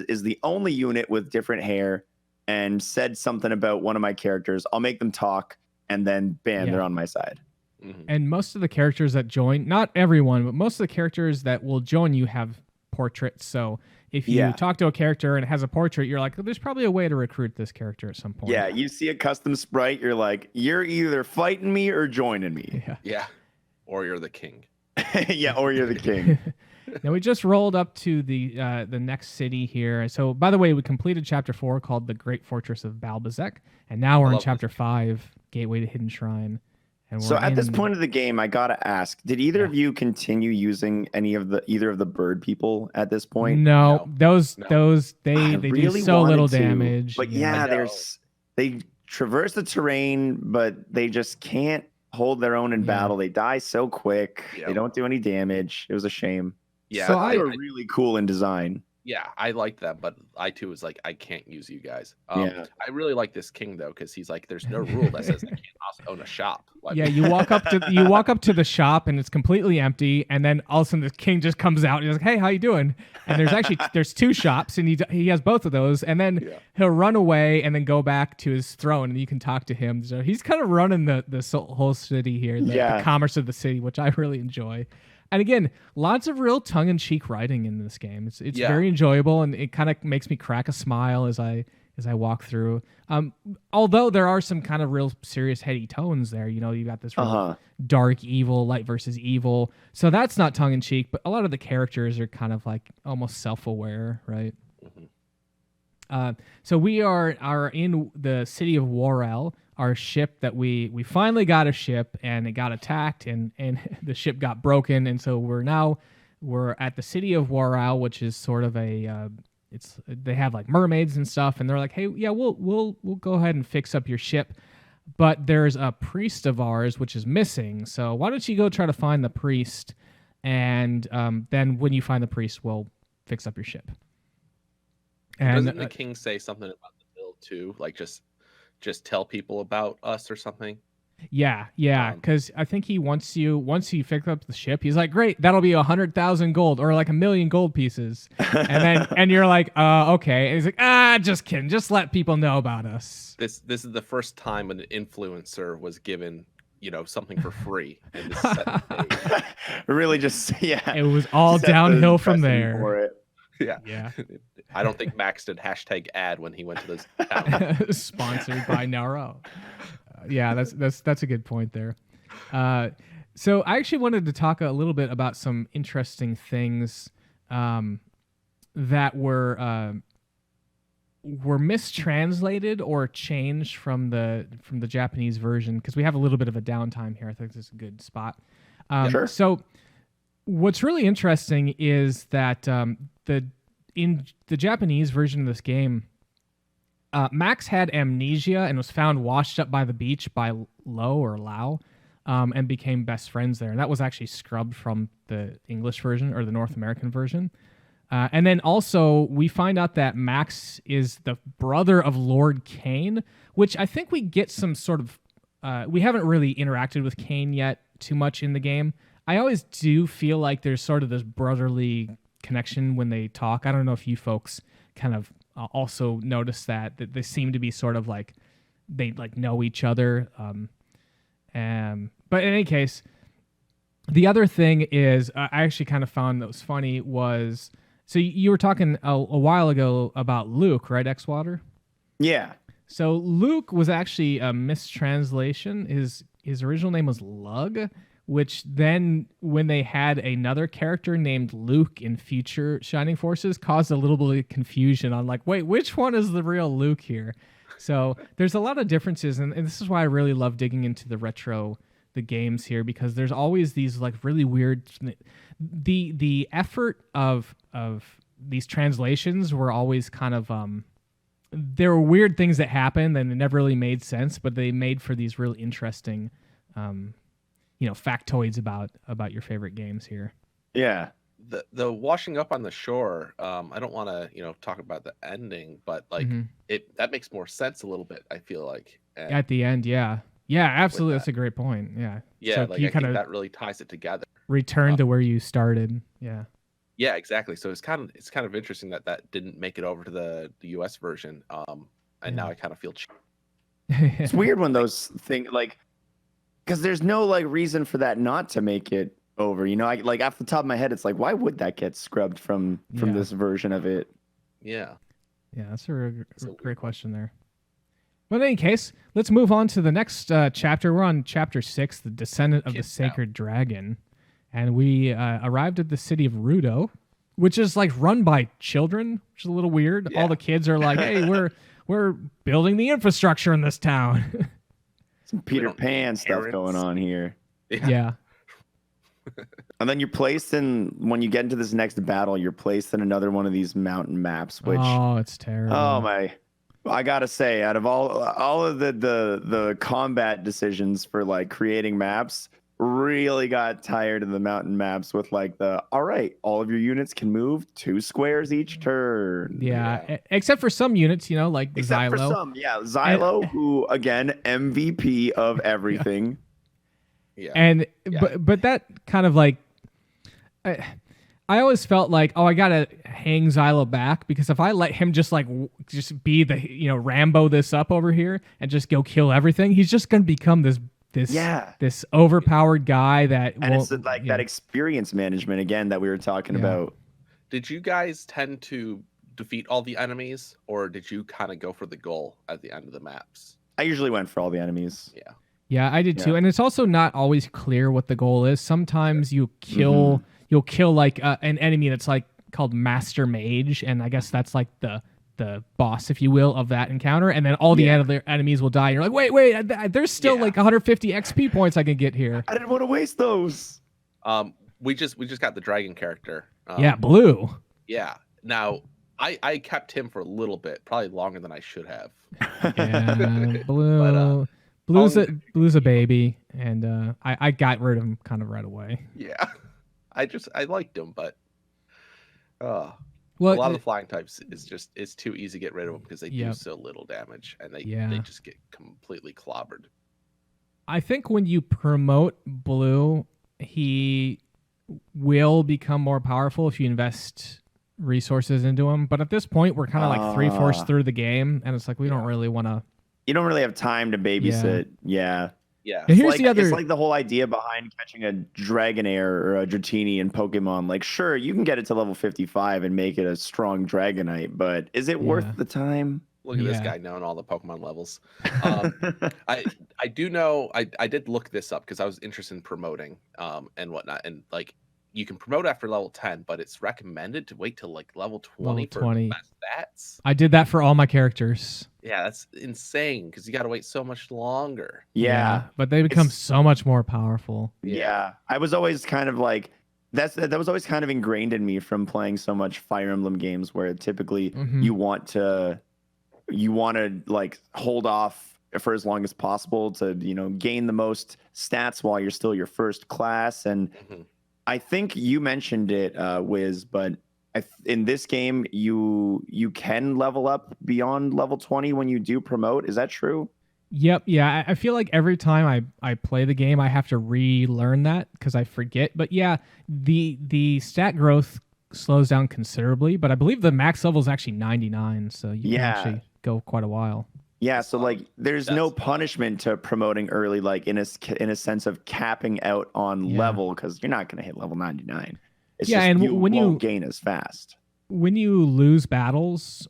is the only unit with different hair and said something about one of my characters. I'll make them talk, and then bam, they're on my side. Mm-hmm. And most of the characters that join, not everyone, but most of the characters that will join you have portraits. So if you talk to a character and it has a portrait, you're like, there's probably a way to recruit this character at some point. Yeah, you see a custom sprite, you're like, you're either fighting me or joining me. Yeah. Or you're the king. Or you're the king. Now we just rolled up to the next city here. So by the way, we completed chapter 4 called The Great Fortress of Balbazek, and now we're in chapter 5, Gateway to Hidden Shrine. And so at this point of the game, I gotta ask: did either of you continue using either of the bird people at this point? No. Those they really do so little damage. But they traverse the terrain, but they just can't hold their own in battle. They die so quick. They don't do any damage. It was a shame. Yeah, so they were really cool in design. Yeah, I like that, but I too was like, I can't use you guys. I really like this king though, because he's like, there's no rule that says I can't also own a shop. Like, you walk up to the shop and it's completely empty, and then all of a sudden the king just comes out and he's like, "Hey, how you doing?" And there's 2 shops, and he has both of those, and then he'll run away and then go back to his throne, and you can talk to him. So he's kind of running the whole city here, the commerce of the city, which I really enjoy. And again, lots of real tongue-in-cheek writing in this game. It's very enjoyable, and it kind of makes me crack a smile as I walk through. Although there are some kind of real serious heady tones there. You got this real dark evil, light versus evil. So that's not tongue-in-cheek, but a lot of the characters are kind of like almost self-aware, right? Mm-hmm. So we are in the city of Warel. Our ship that we finally got a ship, and it got attacked, and the ship got broken, and so we're at the city of Warel, which is sort of they have like mermaids and stuff, and they're like, hey, yeah, we'll go ahead and fix up your ship, but there's a priest of ours which is missing, so why don't you go try to find the priest, and then when you find the priest, we'll fix up your ship. And doesn't the king say something about the build too, like just tell people about us or something? Yeah, because I think once you fix up the ship, he's like, great, that'll be 100,000 gold or like 1,000,000 gold pieces, and you're like, okay, and he's like, just kidding, just let people know about us. This is the first time an influencer was given something for free and just set the stage. Really, just It was all set the downhill from precedent for there. it. Yeah. I don't think Max did #ad when he went to this town. Sponsored by Naro. Yeah, that's a good point there. So I actually wanted to talk a little bit about some interesting things that were mistranslated or changed from the Japanese version, because we have a little bit of a downtime here. I think this is a good spot. Sure. So what's really interesting is that in the Japanese version of this game, Max had amnesia and was found washed up by the beach by Lao, and became best friends there. And that was actually scrubbed from the English version or the North American version. And then also we find out that Max is the brother of Lord Kane, which I think we get some sort of... we haven't really interacted with Kane yet too much in the game. I always do feel like there's sort of this brotherly connection when they talk. I don't know if you folks kind of also notice that they seem to be sort of like they like know each other. But in any case, the other thing is I actually kind of found that was funny was, so you were talking a while ago about Luke, right, xWater? Yeah. So Luke was actually a mistranslation. His original name was Lug, which then when they had another character named Luke in future Shining Forces caused a little bit of confusion on like, wait, which one is the real Luke here? So there's a lot of differences, and this is why I really love digging into the games here, because there's always these like really weird... The effort of these translations were always kind of... there were weird things that happened and it never really made sense, but they made for these really interesting... factoids about your favorite games here. Yeah. The washing up on the shore, I don't want to talk about the ending, but like that makes more sense a little bit, I feel like. And at the end, yeah, absolutely. That's a great point. So like I think that really ties it together. Return to where you started. Yeah, exactly. So it's kind of interesting that didn't make it over to the US version, and now I kind of feel it's weird when those things like, because there's no like reason for that not to make it over. I like off the top of my head, it's like, why would that get scrubbed from this version of it? Yeah, that's a great question there. But in any case, let's move on to the next chapter. We're on chapter 6, the Descendant of the Sacred Dragon, and we arrived at the city of Rudo, which is like run by children, which is a little weird. All the kids are like, "Hey, we're building the infrastructure in this town." Some Peter Pan stuff going on here. Yeah. And then you're placed in, when you get into this next battle, you're placed in another one of these mountain maps, which... Oh, it's terrible. Oh, my... I gotta say, out of all of the combat decisions for like creating maps, really got tired of the mountain maps with like all right, all of your units can move 2 squares each turn. Yeah. Except for some units, like Except Xylo. for some, Xylo, who again MVP of everything. And but that kind of like, I always felt like, I gotta hang Xylo back, because if I let him just be the Rambo this up over here and just go kill everything, he's just gonna become this overpowered guy that... And it's like that experience management again that we were talking about. Did you guys tend to defeat all the enemies, or did you kind of go for the goal at the end of the maps? I usually went for all the enemies. Yeah, I did too. And it's also not always clear what the goal is. Sometimes you kill... You'll kill like an enemy that's like called Master Mage, and I guess that's like the boss, if you will, of that encounter. And then all the other enemies will die. And you're like, wait, there's still like 150 XP points I can get here. I didn't want to waste those. We just got the dragon character. Blue. Yeah. Now I kept him for a little bit, probably longer than I should have. Yeah, Blue. Blue's a baby, and I got rid of him kind of right away. Yeah. I liked him, but a lot of the flying types is too easy to get rid of them, because they do so little damage, and they just get completely clobbered. I think when you promote Blue, he will become more powerful if you invest resources into him. But at this point, we're kind of like 3/4 through the game, and it's like we don't really want to... You don't really have time to babysit. Yeah. Yeah. And here's the It's other. like the whole idea behind catching a Dragonair or a Dratini in Pokemon. Like, sure, you can get it to level 55 and make it a strong Dragonite, but is it worth the time? Look at this Yeah. guy knowing all the Pokemon levels. I do know. I did look this up because I was interested in promoting and whatnot, and like you can promote after level 10, but it's recommended to wait till like level 20 Level for 20. the best stats. I did that for all my characters. Yeah, that's insane because you got to wait so much longer. Yeah. But they become so much more powerful. Yeah. I was always kind of like, that was always kind of ingrained in me from playing so much Fire Emblem games where typically you want to like hold off for as long as possible to, gain the most stats while you're still your first class. And I think you mentioned it, Wiz, but in this game, you can level up beyond level 20 when you do promote. Is that true? Yep. Yeah. I feel like every time I play the game, I have to relearn that because I forget. But yeah, the stat growth slows down considerably, but I believe the max level is actually 99. So you can actually go quite a while. Yeah, so like there's no punishment to promoting early, like in a sense of capping out on level, because you're not going to hit level 99. It's just and you when won't you gain as fast. When you lose battles,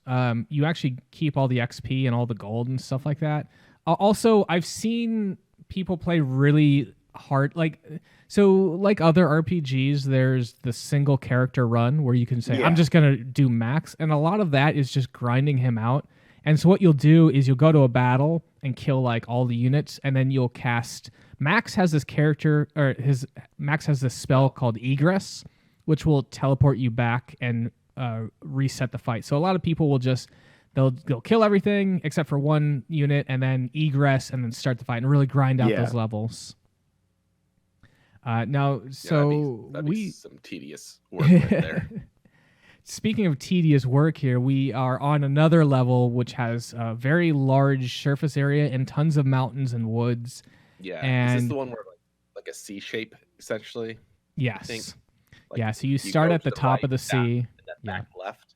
you actually keep all the XP and all the gold and stuff like that. Also, I've seen people play really hard, like other RPGs. There's the single character run where you can say, "I'm just gonna do max," and a lot of that is just grinding him out. And so what you'll do is you'll go to a battle and kill like all the units, and then you'll cast. Max has this character, or Max has this spell called Egress, which will teleport you back and reset the fight. So a lot of people will just they'll kill everything except for one unit, and then egress, and then start the fight and really grind out those levels. That'd be some tedious work right there. Speaking of tedious work here, we are on another level which has a very large surface area and tons of mountains and woods. Yeah, and is this the one where like a C shape essentially? Yes. So you start at the top of the sea. And then back left.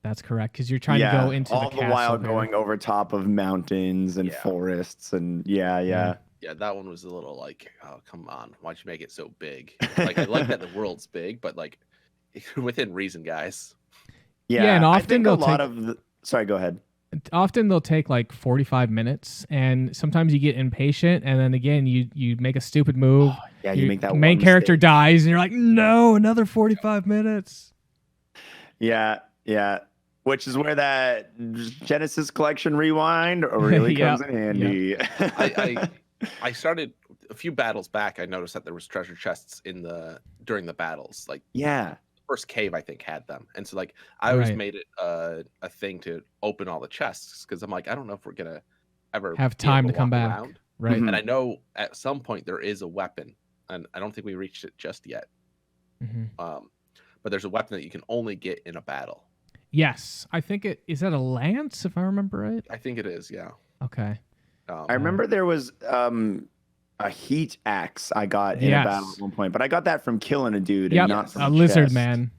That's correct, because you're trying to go into all the castle while there. going over top of mountains and forests and yeah. Yeah, that one was a little like, oh come on, why'd you make it so big? Like I like that the world's big, but like within reason, guys. Yeah, and often I think a lot of sorry, go ahead. Often they'll take like 45 minutes, and sometimes you get impatient, and then again you make a stupid move. You make that main one character mistake. dies, and you're like, no, another 45 minutes. Yeah. Which is where that Genesis Collection Rewind really comes in handy. I started a few battles back. I noticed that there was treasure chests during the battles. Like the first cave I think had them, and so like I always made it a thing to open all the chests because I'm like, I don't know if we're gonna ever have time to come back, around. Right? And I know at some point there is a weapon, and I don't think we reached it just yet. But there's a weapon that you can only get in a battle. Yes, I think is that a lance, if I remember right. I think it is. Yeah. Okay. I remember there was a heat axe I got in a battle at one point, but I got that from killing a dude and not from a lizard chest. Man.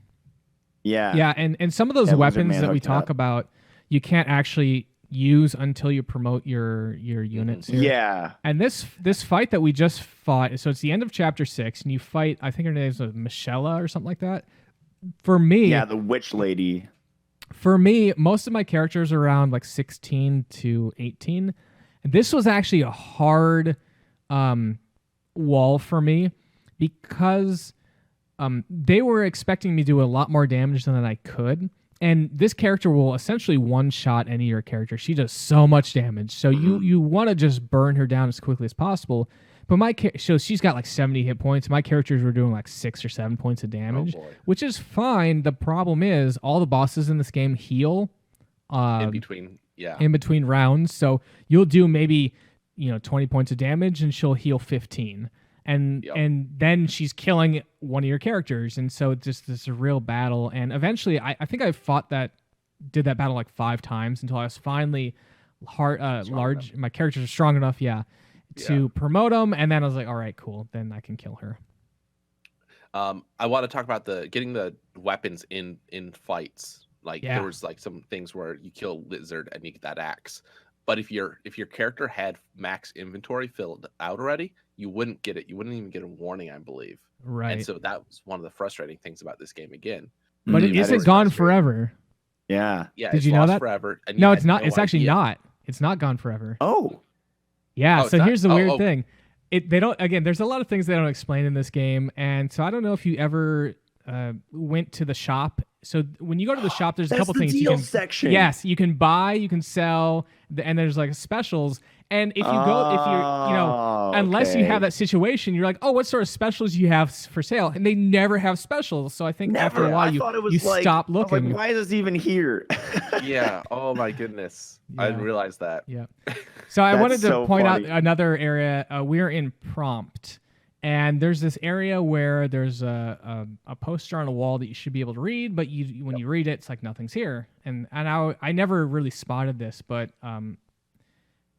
Yeah. And some of those weapons that we talk about, you can't actually use until you promote your units here. Yeah. And this fight that we just fought, so it's the end of chapter 6, and you fight, I think her name's Michelle or something like that. For me, the witch lady. For me, most of my characters are around like 16 to 18. And this was actually a hard wall for me because they were expecting me to do a lot more damage than I could. And this character will essentially one-shot any of your characters. She does so much damage. So you want to just burn her down as quickly as possible. But she's got like 70 hit points. My characters were doing like 6 or 7 points of damage, which is fine. The problem is all the bosses in this game heal in between rounds. So you'll do maybe 20 points of damage, and she'll heal 15, and then she's killing one of your characters, and so it's just this real battle. And eventually, I think I did that battle like 5 times until I was finally large. My characters are strong enough, to promote them, and then I was like, all right, cool, then I can kill her. I want to talk about getting the weapons in fights. Like there was like some things where you kill lizard and you get that axe. But if your character had max inventory filled out already, you wouldn't get it. You wouldn't even get a warning, I believe. Right. And so that was one of the frustrating things about this game again. But it isn't gone forever. Yeah. Yeah. Did you know that? Forever. And no, it's not. It's actually not. It's not gone forever. Oh. Yeah. So here's the weird thing. They don't. Again, there's a lot of things they don't explain in this game, and so I don't know if you ever went to the shop. So when you go to the shop, there's a couple things you can. Section. Yes, you can buy, you can sell, and there's like specials. And if you go, if you're, unless you have that situation, you're like, oh, what sort of specials you have for sale? And they never have specials. So I think after a while, you stop looking. Like, why is this even here? Yeah. Oh my goodness. Yeah. I didn't realize that. Yeah. So I wanted to point out another area. We're in Prompt. And there's this area where there's a poster on a wall that you should be able to read, but when you read it, it's like nothing's here. And I never really spotted this, but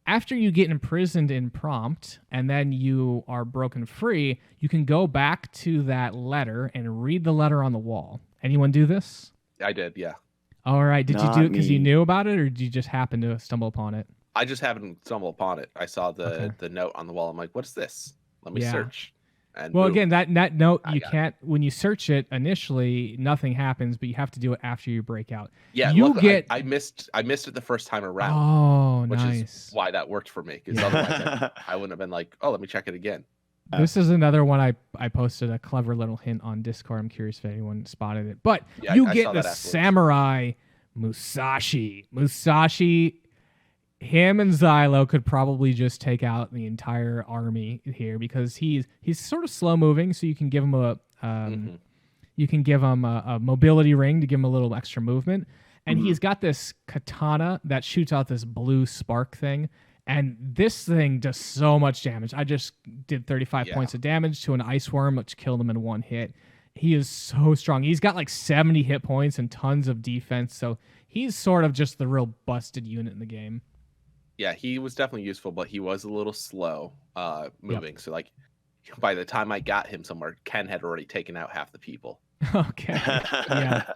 after you get imprisoned in Prompt and then you are broken free, you can go back to that letter and read the letter on the wall. Anyone do this? I did, yeah. All right. Did you do it because you knew about it, or did you just happen to stumble upon it? I just happened to stumble upon it. I saw the note on the wall. I'm like, what's this? Let me search. And well, boom. Again, that note, you can't, when you search it initially, nothing happens, but you have to do it after you break out. Yeah, I missed it the first time around. Oh, which nice. Is why that worked for me, because otherwise I wouldn't have been like, oh, let me check it again. This is another one I posted a clever little hint on Discord. I'm curious if anyone spotted it. But you get the samurai Musashi. Musashi, him and Xylo could probably just take out the entire army here because he's sort of slow moving, so you can give him a mobility ring to give him a little extra movement. And he's got this katana that shoots out this blue spark thing. And this thing does so much damage. I just did 35 points of damage to an ice worm, which killed him in one hit. He is so strong. He's got like 70 hit points and tons of defense. So he's sort of just the real busted unit in the game. Yeah, he was definitely useful, but he was a little slow moving. Yep. So like by the time I got him somewhere, Ken had already taken out half the people. Okay. Yeah.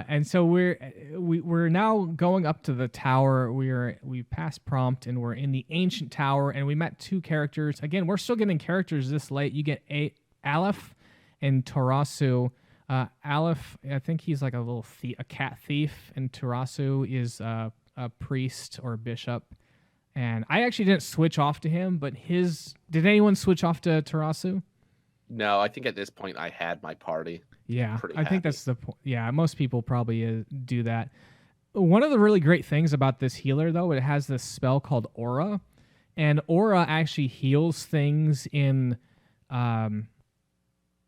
And so we're now going up to the tower. We passed Prompt and we're in the ancient tower, and we met two characters. Again, we're still getting characters this late. You get Aleph and Tarasu. Aleph, I think he's like a cat thief, and Tarasu is a priest or a bishop. And I actually didn't switch off to him, but did anyone switch off to Tarasu? No, I think at this point I had my party. Yeah, I think that's the point. Yeah, most people probably do that. One of the really great things about this healer, though, it has this spell called Aura, and Aura actually heals things in.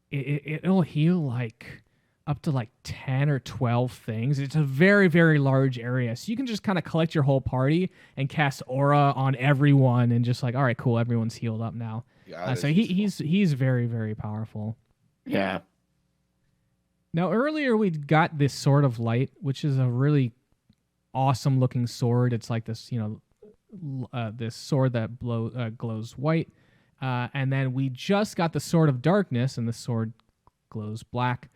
It'll heal like up to like 10 or 12 things. It's a very, very large area, so you can just kind of collect your whole party and cast Aura on everyone, and just like, all right, cool, everyone's healed up now. Yeah, so he's very, very powerful. Yeah. Now, earlier we got this Sword of Light, which is a really awesome looking sword. It's like this, this sword that glows white. And then we just got the Sword of Darkness, and the sword glows black.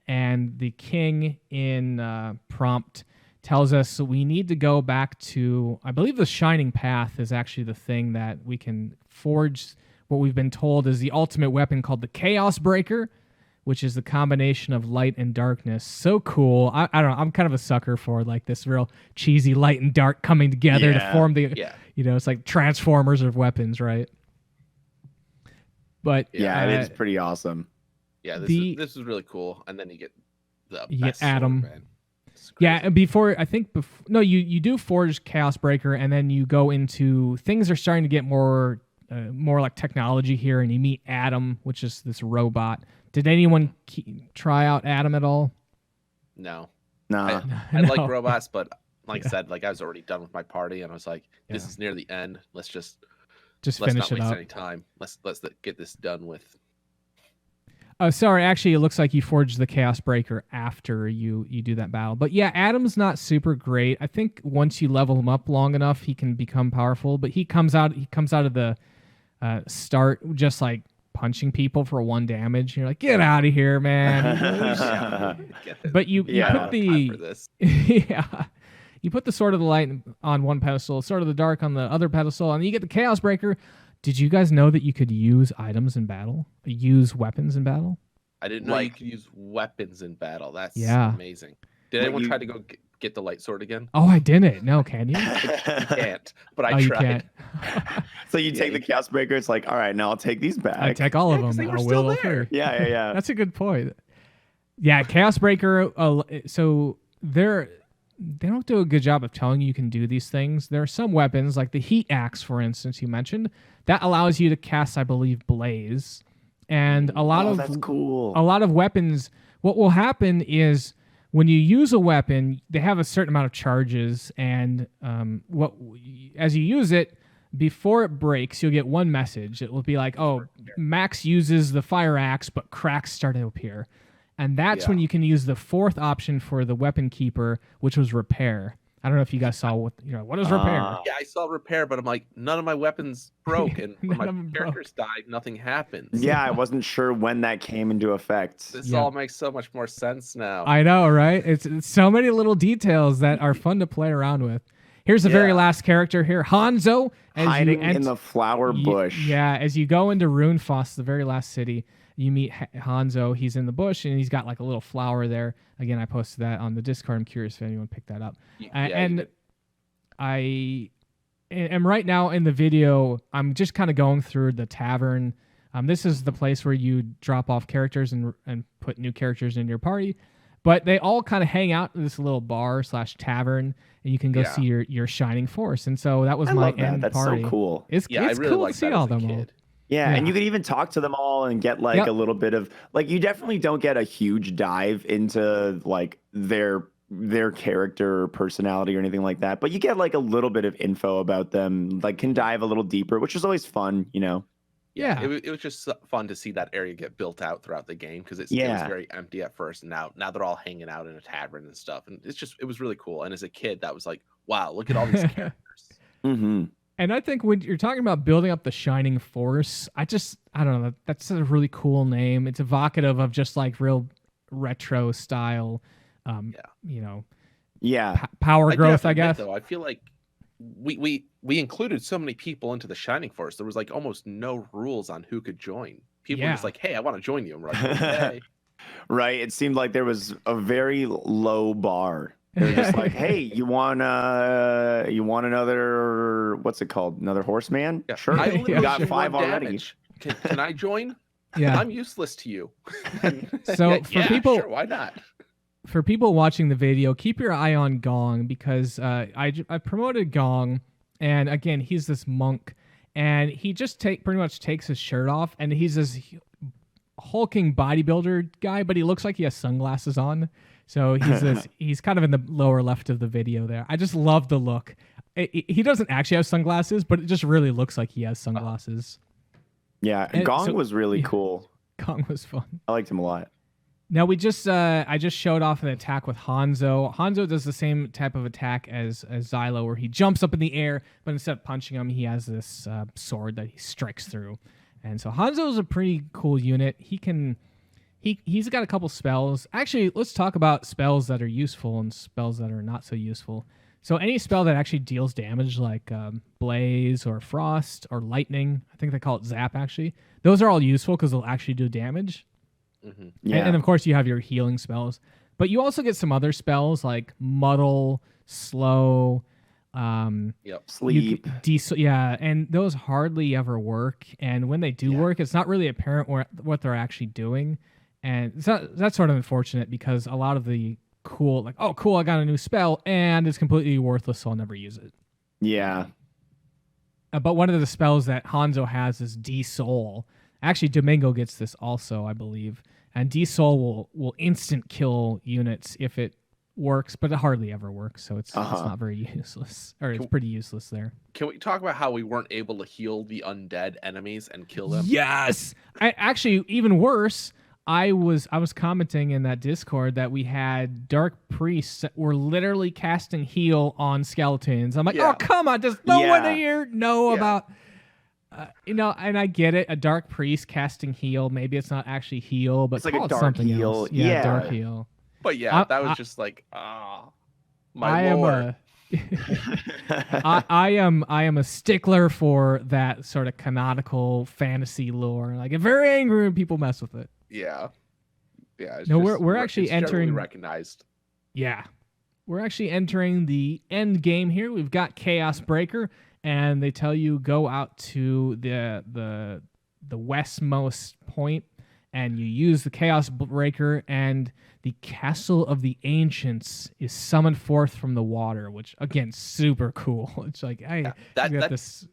And the king in Prompt tells us we need to go back to, I believe the Shining Path is actually the thing that we can forge what we've been told is the ultimate weapon called the Chaos Breaker, which is the combination of light and darkness. So cool. I don't know. I'm kind of a sucker for like this real cheesy light and dark coming together to form the, it's like Transformers of weapons, right? But it is pretty awesome. Yeah, this is really cool. And then you get the best Adam. Sword, man. Yeah, you do forge Chaos Breaker, and then you go into things are starting to get more like technology here, and you meet Adam, which is this robot. Did anyone try out Adam at all? No. No. I like robots, but like I said, like I was already done with my party, and I was like, this is near the end. Let's just finish not it waste up. any time. Let's get this done with. Oh, sorry. Actually, it looks like you forged the Chaos Breaker after you do that battle. But yeah, Adam's not super great. I think once you level him up long enough, he can become powerful. But he comes out of the start just like punching people for 1 damage. You're like, get out of here, man. But you put the You put the Sword of the Light on one pedestal, Sword of the Dark on the other pedestal, and you get the Chaos Breaker. Did you guys know that you could use items in battle? Use weapons in battle? I didn't know you could use weapons in battle. That's Yeah. amazing. Did anyone try to go get the light sword again? Oh, I didn't. No, can you? You can't, but I You tried. can't. So you take the Chaos Breaker. It's like, all right, now I'll take these back. I take all of them. they were I still will there. Yeah. That's a good point. Yeah, Chaos Breaker. So they don't do a good job of telling you can do these things. There are some weapons, like the Heat Axe, for instance, you mentioned, that allows you to cast, I believe, Blaze. And that's cool. A lot of weapons. What will happen is when you use a weapon, they have a certain amount of charges, and as you use it, before it breaks, you'll get one message. It will be like, "Oh, Max uses the fire axe, but cracks start to appear," and that's when you can use the fourth option for the weapon keeper, which was repair. I don't know if you guys saw what is repair. Yeah, I saw repair, but I'm like, none of my weapons broke, and when my characters died, nothing happens. Yeah, I wasn't sure when that came into effect. This all makes so much more sense now. I know, right? It's so many little details that are fun to play around with. Here's the very last character here, Hanzo. Hiding in the flower bush. Yeah, as you go into Runefoss, the very last city, you meet Hanzo. He's in the bush, and he's got like a little flower there. Again, I posted that on the Discord. I'm curious if anyone picked that up. And I am right now in the video, I'm just kind of going through the tavern. This is the place where you drop off characters and put new characters in your party. But they all kind of hang out in this little bar / tavern, and you can go see your shining force. And so that was my end That's party. so cool. It's really cool to see all them all. Yeah, and you could even talk to them all and get like a little bit of like, you definitely don't get a huge dive into like their character or personality or anything like that, but you get like a little bit of info about them, like can dive a little deeper, which is always fun, you know. Yeah, it was just fun to see that area get built out throughout the game, because it was very empty at first, and now they're all hanging out in a tavern and stuff, and it was really cool. And as a kid, that was like, wow, look at all these characters. Mm-hmm. And I think when you're talking about building up the Shining Force, I don't know, that's a really cool name. It's evocative of just like real retro style, power growth, I guess. Though I feel like we included so many people into the Shining Force. There was like almost no rules on who could join. People were just like, hey, I want to join you. And we're like, okay. Right. It seemed like there was a very low bar. They're just like, hey, you want another, what's it called? Another horseman? Yeah. Sure. I got 5 already. Can I join? Yeah. I'm useless to you. So for people, sure, why not? For people watching the video, keep your eye on Gong, because I promoted Gong, and again, he's this monk, and he just pretty much takes his shirt off, and he's this hulking bodybuilder guy, but he looks like he has sunglasses on. So he's kind of in the lower left of the video there. I just love the look. He doesn't actually have sunglasses, but it just really looks like he has sunglasses. Yeah, Gong was really cool. Gong was fun. I liked him a lot. Now I just showed off an attack with Hanzo. Hanzo does the same type of attack as Xylo, where he jumps up in the air, but instead of punching him, he has this sword that he strikes through. And so Hanzo is a pretty cool unit. He's got a couple spells. Actually, let's talk about spells that are useful and spells that are not so useful. So any spell that actually deals damage, like Blaze or Frost or Lightning, I think they call it Zap actually, those are all useful because they'll actually do damage. Mm-hmm. Yeah. And of course you have your healing spells. But you also get some other spells like Muddle, Slow, Sleep. And those hardly ever work. And when they do work, it's not really apparent what they're actually doing. And that's sort of unfortunate, because a lot of the cool, like, oh, cool, I got a new spell, and it's completely worthless, so I'll never use it. Yeah. But one of the spells that Hanzo has is De-Soul. Actually, Domingo gets this also, I believe. And De-Soul will instant kill units if it works, but it hardly ever works, so it's not very useless. Or it's pretty useless there. Can we talk about how we weren't able to heal the undead enemies and kill them? Yes! Actually, even worse, I was commenting in that Discord that we had dark priests that were literally casting heal on skeletons. I'm like, oh, come on, does no one here know about... and I get it, a dark priest casting heal, maybe it's not actually heal, but it's like a dark something heal. Else. Yeah, dark heal. But that was just like, my lord. I am a stickler for that sort of canonical fantasy lore. Like, I'm very angry when people mess with it. Yeah. Yeah. No, we're actually entering recognized. Yeah. We're actually entering the end game here. We've got Chaos Breaker, and they tell you go out to the westmost point, and you use the Chaos Breaker, and the Castle of the Ancients is summoned forth from the water, which, again, super cool. It's like, this.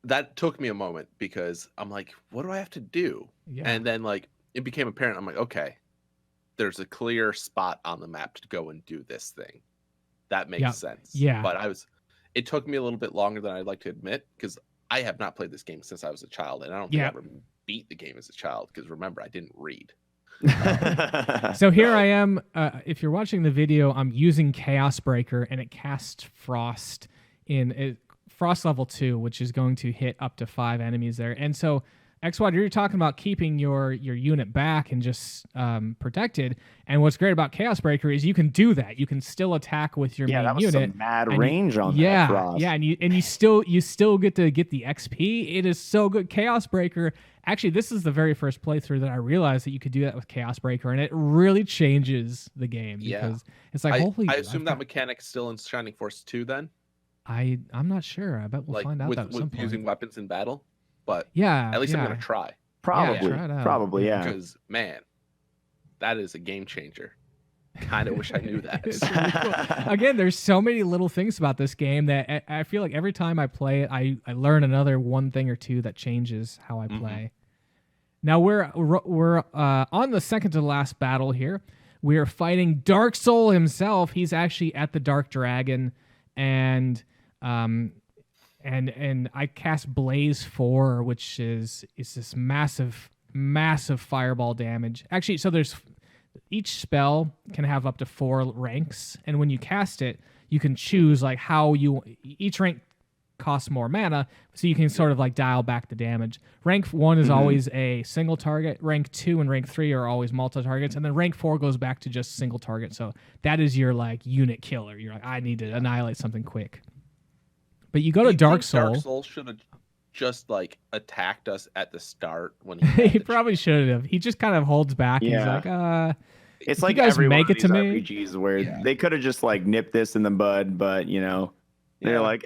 That took me a moment because I'm like, what do I have to do? Yeah. And then, like, it became apparent. I'm like, okay, there's a clear spot on the map to go and do this thing. That makes sense. Yeah. But it took me a little bit longer than I'd like to admit because I have not played this game since I was a child, and I don't think I ever beat the game as a child because remember, I didn't read. So here I am. If you're watching the video, I'm using Chaos Breaker, and it casts Frost in Frost level 2, which is going to hit up to 5 enemies there. And so, xWater, you're talking about keeping your unit back and just protected. And what's great about Chaos Breaker is you can do that. You can still attack with your main that was unit. Some mad range on that Frost. Yeah, and you still get to get the XP. It is so good. Chaos Breaker. Actually, this is the very first playthrough that I realized that you could do that with Chaos Breaker, and it really changes the game because it's like, holy. I assume that mechanic's still in Shining Force 2 then? I'm not sure. I bet we'll find out that at some point. Using weapons in battle, but at least I'm gonna try. Probably, yeah. Because man, that is a game changer. Kind of wish I knew that. It's really cool. Again, there's so many little things about this game that I feel like every time I play it, I learn another one thing or two that changes how I play. Now we're on the second to last battle here. We are fighting Dark Soul himself. He's actually at the Dark Dragon, and I cast Blaze 4, which is this massive fireball damage. Actually, so there's each spell can have up to 4 ranks, and when you cast it, you can choose like how each rank costs more mana, so you can sort of like dial back the damage. Rank 1 is always a single target. Rank 2 and rank 3 are always multi-targets, and then rank 4 goes back to just single target. So that is your like unit killer. You're like, I need to annihilate something quick. But you go to Dark Soul. Dark Soul should have just like attacked us at the start when he he probably should have. He just kind of holds back. Yeah. He's like, it's like you guys every make one it of to these me. RPGs where they could have just like nipped this in the bud, but they're like,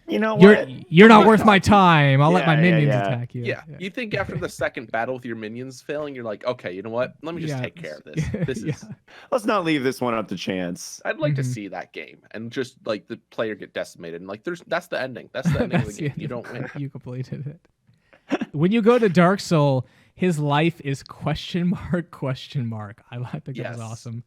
you know what? You're not worth my time. I'll let my minions attack you. Yeah. You think after the second battle with your minions failing, you're like, okay, you know what? Let me just take care of this. This is. Let's not leave this one up to chance. I'd like to see that game and just like the player get decimated and like that's the ending. That's the ending of the game. You don't win. You completed it. When you go to Dark Soul, his life is question mark. I think that was awesome.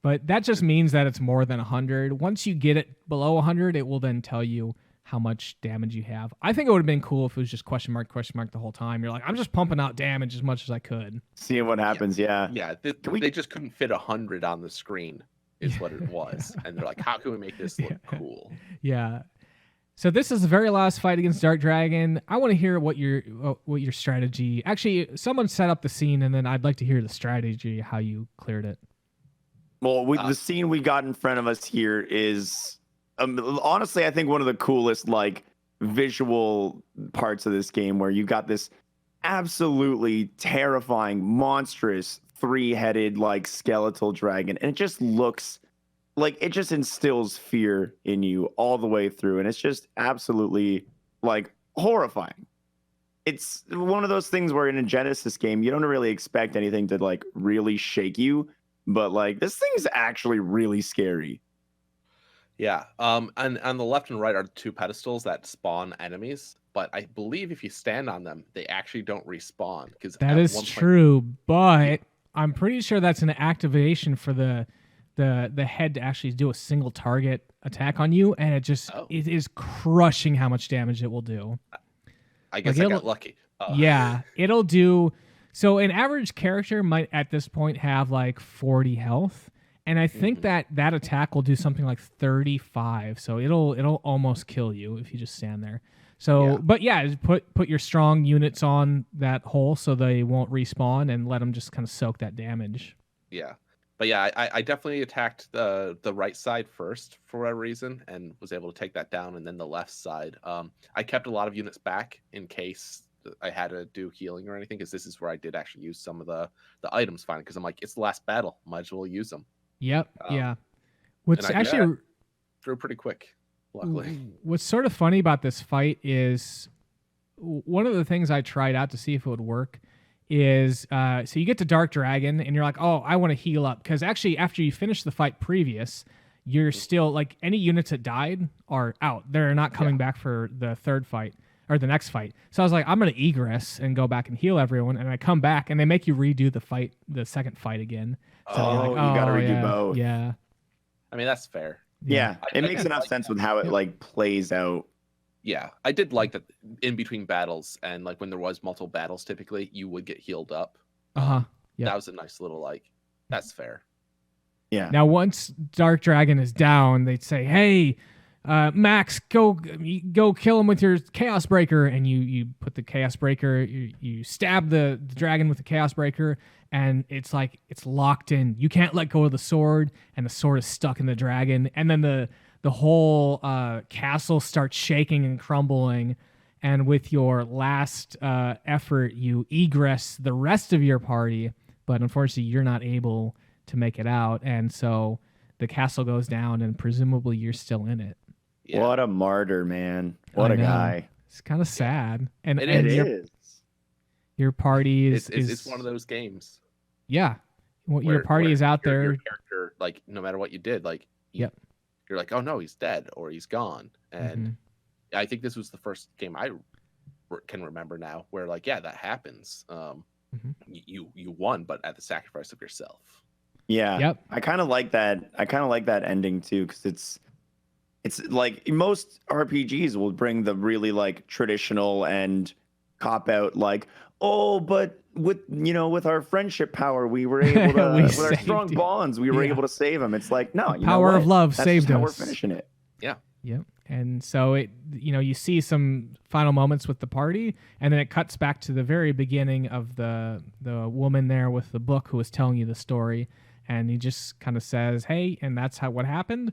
But that just means that it's more than 100. Once you get it below 100, it will then tell you how much damage you have. I think it would have been cool if it was just question mark the whole time. You're like, I'm just pumping out damage as much as I could. Seeing what happens, yeah. They just couldn't fit 100 on the screen is what it was. And they're like, how can we make this look cool? Yeah. So this is the very last fight against Dark Dragon. I want to hear what your strategy... Actually, someone set up the scene, and then I'd like to hear the strategy, how you cleared it. Well, the scene we got in front of us here is... honestly, I think one of the coolest like visual parts of this game, where you got this absolutely terrifying, monstrous 3-headed like skeletal dragon, and it just looks like it just instills fear in you all the way through, and it's just absolutely like horrifying. It's one of those things where in a Genesis game you don't really expect anything to like really shake you, but like this thing is actually really scary. Yeah. And on the left and right are 2 pedestals that spawn enemies, but I believe if you stand on them, they actually don't respawn. Because that is true, but I'm pretty sure that's an activation for the head to actually do a single target attack on you, and it is crushing how much damage it will do. I guess I got lucky. Yeah, it'll do. So an average character might at this point have like 40 health. And I think that attack will do something like 35, so it'll almost kill you if you just stand there. So, but yeah, put your strong units on that hole so they won't respawn, and let them just kind of soak that damage. Yeah, But yeah, I definitely attacked the right side first for whatever reason and was able to take that down, and then the left side. I kept a lot of units back in case I had to do healing or anything, because this is where I did actually use some of the items finally, because I'm like, it's the last battle, might as well use them. Yep. Yeah. And What's I actually through pretty quick, luckily. what's sort of funny about this fight is one of the things I tried out to see if it would work is so you get to Dark Dragon and you're like, oh, I want to heal up, because actually after you finish the fight previous, you're still like, any units that died are out. They're not coming back for the third fight or the next fight. So I was like, I'm gonna egress and go back and heal everyone, and I come back and they make you redo the second fight again. So you're like, you gotta redo both. Yeah. I mean, that's fair. Yeah, it I makes did enough like sense that. with how it like plays out. Yeah, I did like that in between battles, and like when there was multiple battles, typically you would get healed up. Uh-huh. Yeah. That was a nice little like, that's fair. Yeah. Now, once Dark Dragon is down, they'd say, "Hey, Max, go kill him with your Chaos Breaker," and you put the Chaos Breaker, you stab the dragon with the Chaos Breaker, and it's like it's locked in. You can't let go of the sword, and the sword is stuck in the dragon, and then the whole castle starts shaking and crumbling. And with your last effort, you egress the rest of your party, but unfortunately, you're not able to make it out, and so the castle goes down, and presumably you're still in it. Yeah. What a martyr, man! What I a know. guy! It's kind of sad, and It and is. your party is It's one of those games. Yeah, your where- party where is out your there. character, like, no matter what you did, like, Yep. you're like, oh no, he's dead or he's gone. And Mhm. I think this was the first game I can remember now where, like, yeah, that happens. Mhm. You won, but at the sacrifice of yourself. Yeah. Yep. I kind of like that. I kind of like that ending too, because it's like most RPGs will bring the really like traditional and cop out, like, oh, but with our friendship power, we were able to We with our saved strong you. bonds, we were Yeah. able to save him. It's like, no, you know Power of what? love That's saved just how we're us. finishing it. Yep. And so you see some final moments with the party, and then it cuts back to the very beginning of the woman there with the book who was telling you the story, and he just kind of says, "Hey," and that's what happened.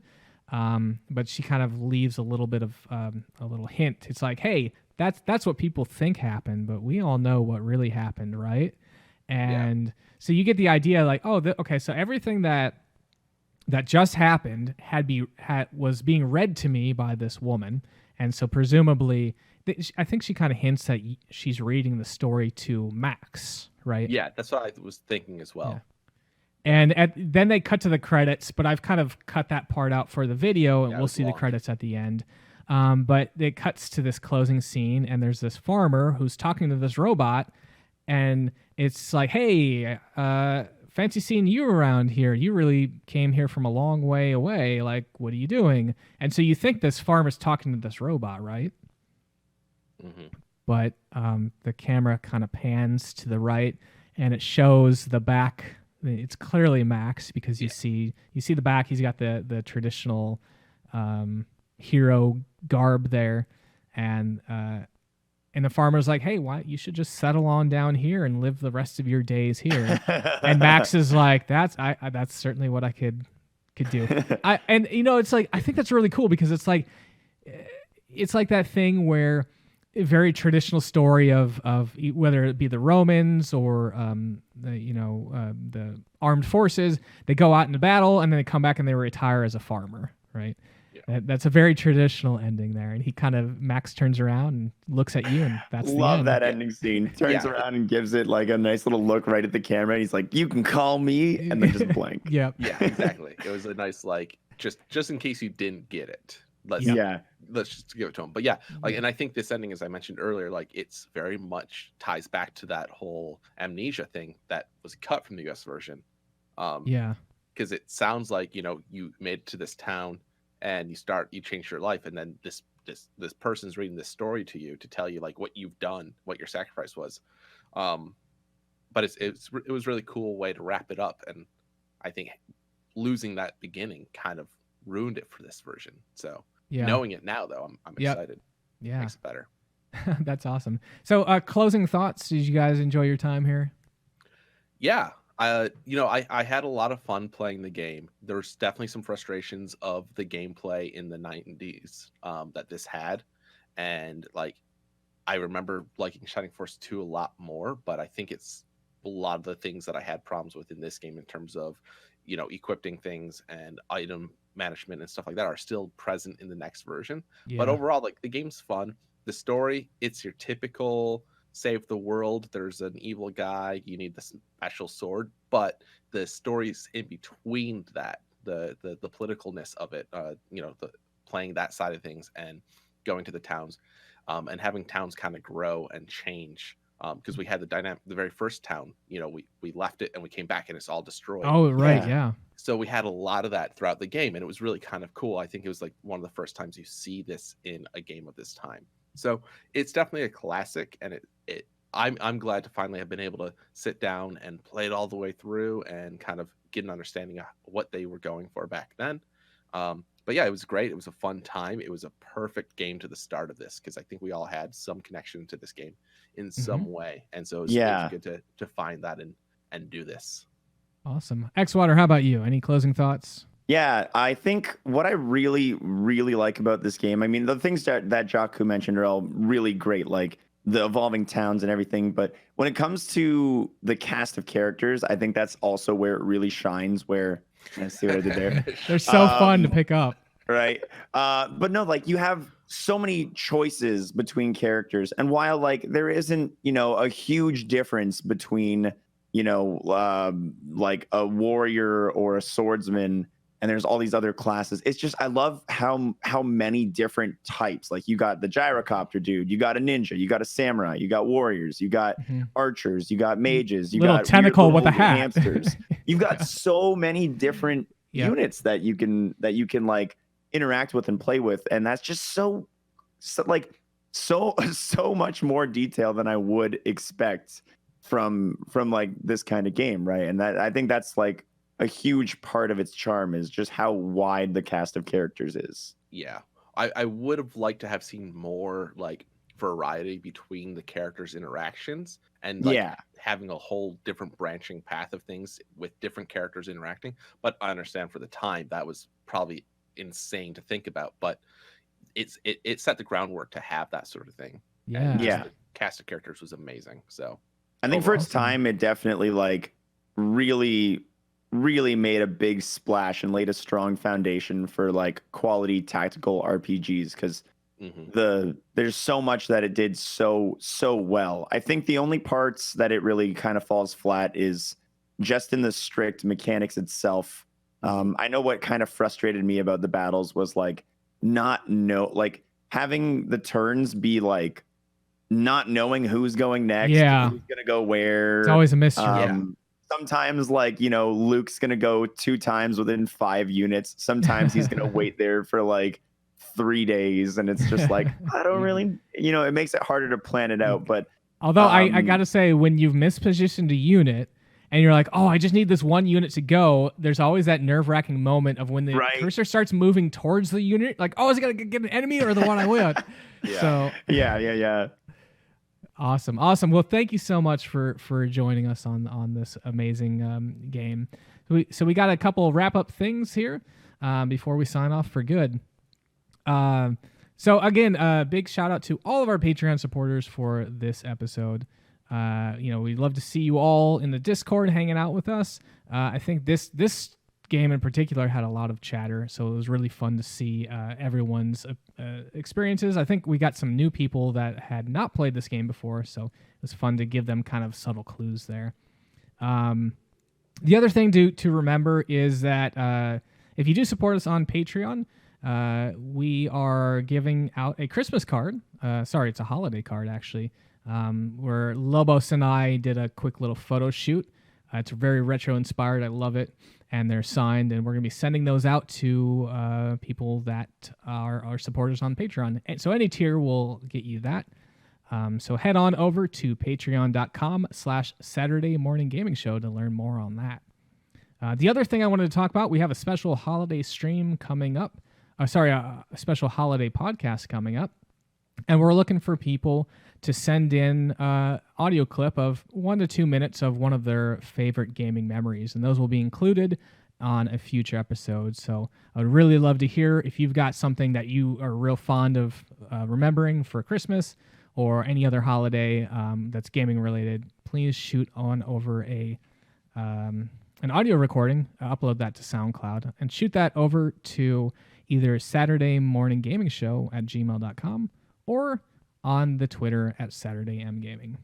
But she kind of leaves a little bit of a little hint. It's like, "Hey, that's what people think happened, but we all know what really happened, right?" And so you get the idea, like, oh, okay, so everything that just happened was being read to me by this woman, and so presumably, I think she kind of hints that she's reading the story to Max, right? Yeah, that's what I was thinking as well. Yeah. And then they cut to the credits, but I've kind of cut that part out for the video, and Yeah, it we'll was see the long. credits at the end. But it cuts to this closing scene, and there's this farmer who's talking to this robot, and it's like, "Hey, fancy seeing you around here. You really came here from a long way away. Like, what are you doing?" And so you think this farmer's talking to this robot, right? Hmm. But the camera kind of pans to the right, and it shows the back. It's clearly Max, because you see the back. He's got the traditional hero garb there, and the farmer's like, "Hey, why you should just settle on down here and live the rest of your days here." And Max is like, "That's certainly what I could do." It's like, I think that's really cool, because it's like that thing where a very traditional story of whether it be the Romans or the armed forces, they go out into battle and then they come back and they retire as a farmer, right? Yeah. That's a very traditional ending there, and Max turns around and looks at you, and that's the Love end. that ending scene. Turns around and gives it like a nice little look right at the camera. And he's like, "You can call me," and then just blank. Yep. Yeah, exactly. It was a nice, like, just in case you didn't get it. Let's just give it to him. But yeah, like, and I think this ending, as I mentioned earlier, like, it's very much ties back to that whole amnesia thing that was cut from the US version. Yeah. Because it sounds like, you made it to this town and you change your life, and then this person's reading this story to you to tell you, like, what you've done, what your sacrifice was. But it was really cool way to wrap it up, and I think losing that beginning kind of ruined it for this version. So knowing it now, though, I'm excited. Yeah. Makes it better. That's awesome. So closing thoughts. Did you guys enjoy your time here? Yeah. I had a lot of fun playing the game. There's definitely some frustrations of the gameplay in the 90s that this had. And like, I remember liking Shining Force 2 a lot more, but I think it's a lot of the things that I had problems with in this game in terms of, equipping things and item management and stuff like that are still present in the next version. But Yeah. overall, like, the game's fun. The story, it's your typical save the world. There's an evil guy. You need the special sword, but the stories in between that, the politicalness of it, the playing that side of things and going to the towns, and having towns kind of grow and change. Because we had the very first town, we left it and we came back and it's all destroyed. Oh, right. Yeah. So we had a lot of that throughout the game, and it was really kind of cool. I think it was like one of the first times you see this in a game of this time. So it's definitely a classic, and I'm glad to finally have been able to sit down and play it all the way through and kind of get an understanding of what they were going for back then. But yeah, it was great. It was a fun time. It was a perfect game to the start of this because I think we all had some connection to this game in some way, and so it was good to find that and do this. Awesome. xWater, how about you? Any closing thoughts? Yeah, I think what I really, really like about this game, I mean, the things that Jaku mentioned are all really great, like the evolving towns and everything. But when it comes to the cast of characters, I think that's also where it really shines, where, I see what I did there. They're so fun to pick up. Right. But no, like, you have so many choices between characters. And while, like, there isn't, a huge difference between, like a warrior or a swordsman, and there's all these other classes. It's just, I love how many different types. Like, you got the gyrocopter dude, you got a ninja, you got a samurai, you got warriors, you got archers, you got mages, you little got tentacle with a hat. hamsters. You've got so many different units that you can like interact with and play with, and that's just so much more detail than I would expect from like this kind of game, right? And that, I think that's like a huge part of its charm, is just how wide the cast of characters is. Yeah, I would have liked to have seen more like variety between the characters' interactions and having a whole different branching path of things with different characters interacting. But I understand for the time that was probably insane to think about, but it set the groundwork to have that sort of thing. And the cast of characters was amazing. So I think for its time, it definitely like really made a big splash and laid a strong foundation for like quality tactical RPGs, because there's so much that it did so well. I think the only parts that it really kind of falls flat is just in the strict mechanics itself. I know what kind of frustrated me about the battles was like having the turns be like not knowing who's going next, who's gonna go where. It's always a mystery. Sometimes, like, Luke's gonna go 2 times within 5 units. Sometimes he's gonna wait there for like 3 days, and it's just like, I don't really, it makes it harder to plan it out. But although I gotta say, when you've mispositioned a unit and you're like, oh, I just need this one unit to go, there's always that nerve-wracking moment of when the cursor starts moving towards the unit, like, oh, is it gonna get an enemy or the one I want? So yeah. Awesome. Well, thank you so much for joining us on this amazing game. So we got a couple wrap-up things here before we sign off for good. So again, big shout out to all of our Patreon supporters for this episode. We'd love to see you all in the Discord hanging out with us. I think this game in particular had a lot of chatter, so it was really fun to see everyone's experiences. I think we got some new people that had not played this game before, so it was fun to give them kind of subtle clues there. The other thing to remember is that if you do support us on Patreon, we are giving out a Christmas card. Sorry, it's a holiday card, actually, where Lobos and I did a quick little photo shoot. It's very retro-inspired. I love it. And they're signed, and we're going to be sending those out to people that are our supporters on Patreon. And so any tier will get you that. So head on over to patreon.com/Saturday Morning Gaming Show to learn more on that. The other thing I wanted to talk about, we have a special holiday stream coming up. A special holiday podcast coming up. And we're looking for people to send in audio clip of 1 to 2 minutes of one of their favorite gaming memories. And those will be included on a future episode. So I would really love to hear if you've got something that you are real fond of remembering for Christmas or any other holiday that's gaming related. Please shoot on over an audio recording, upload that to SoundCloud, and shoot that over to either Saturday Morning Gaming Show at gmail.com or on the Twitter at SaturdayMGaming.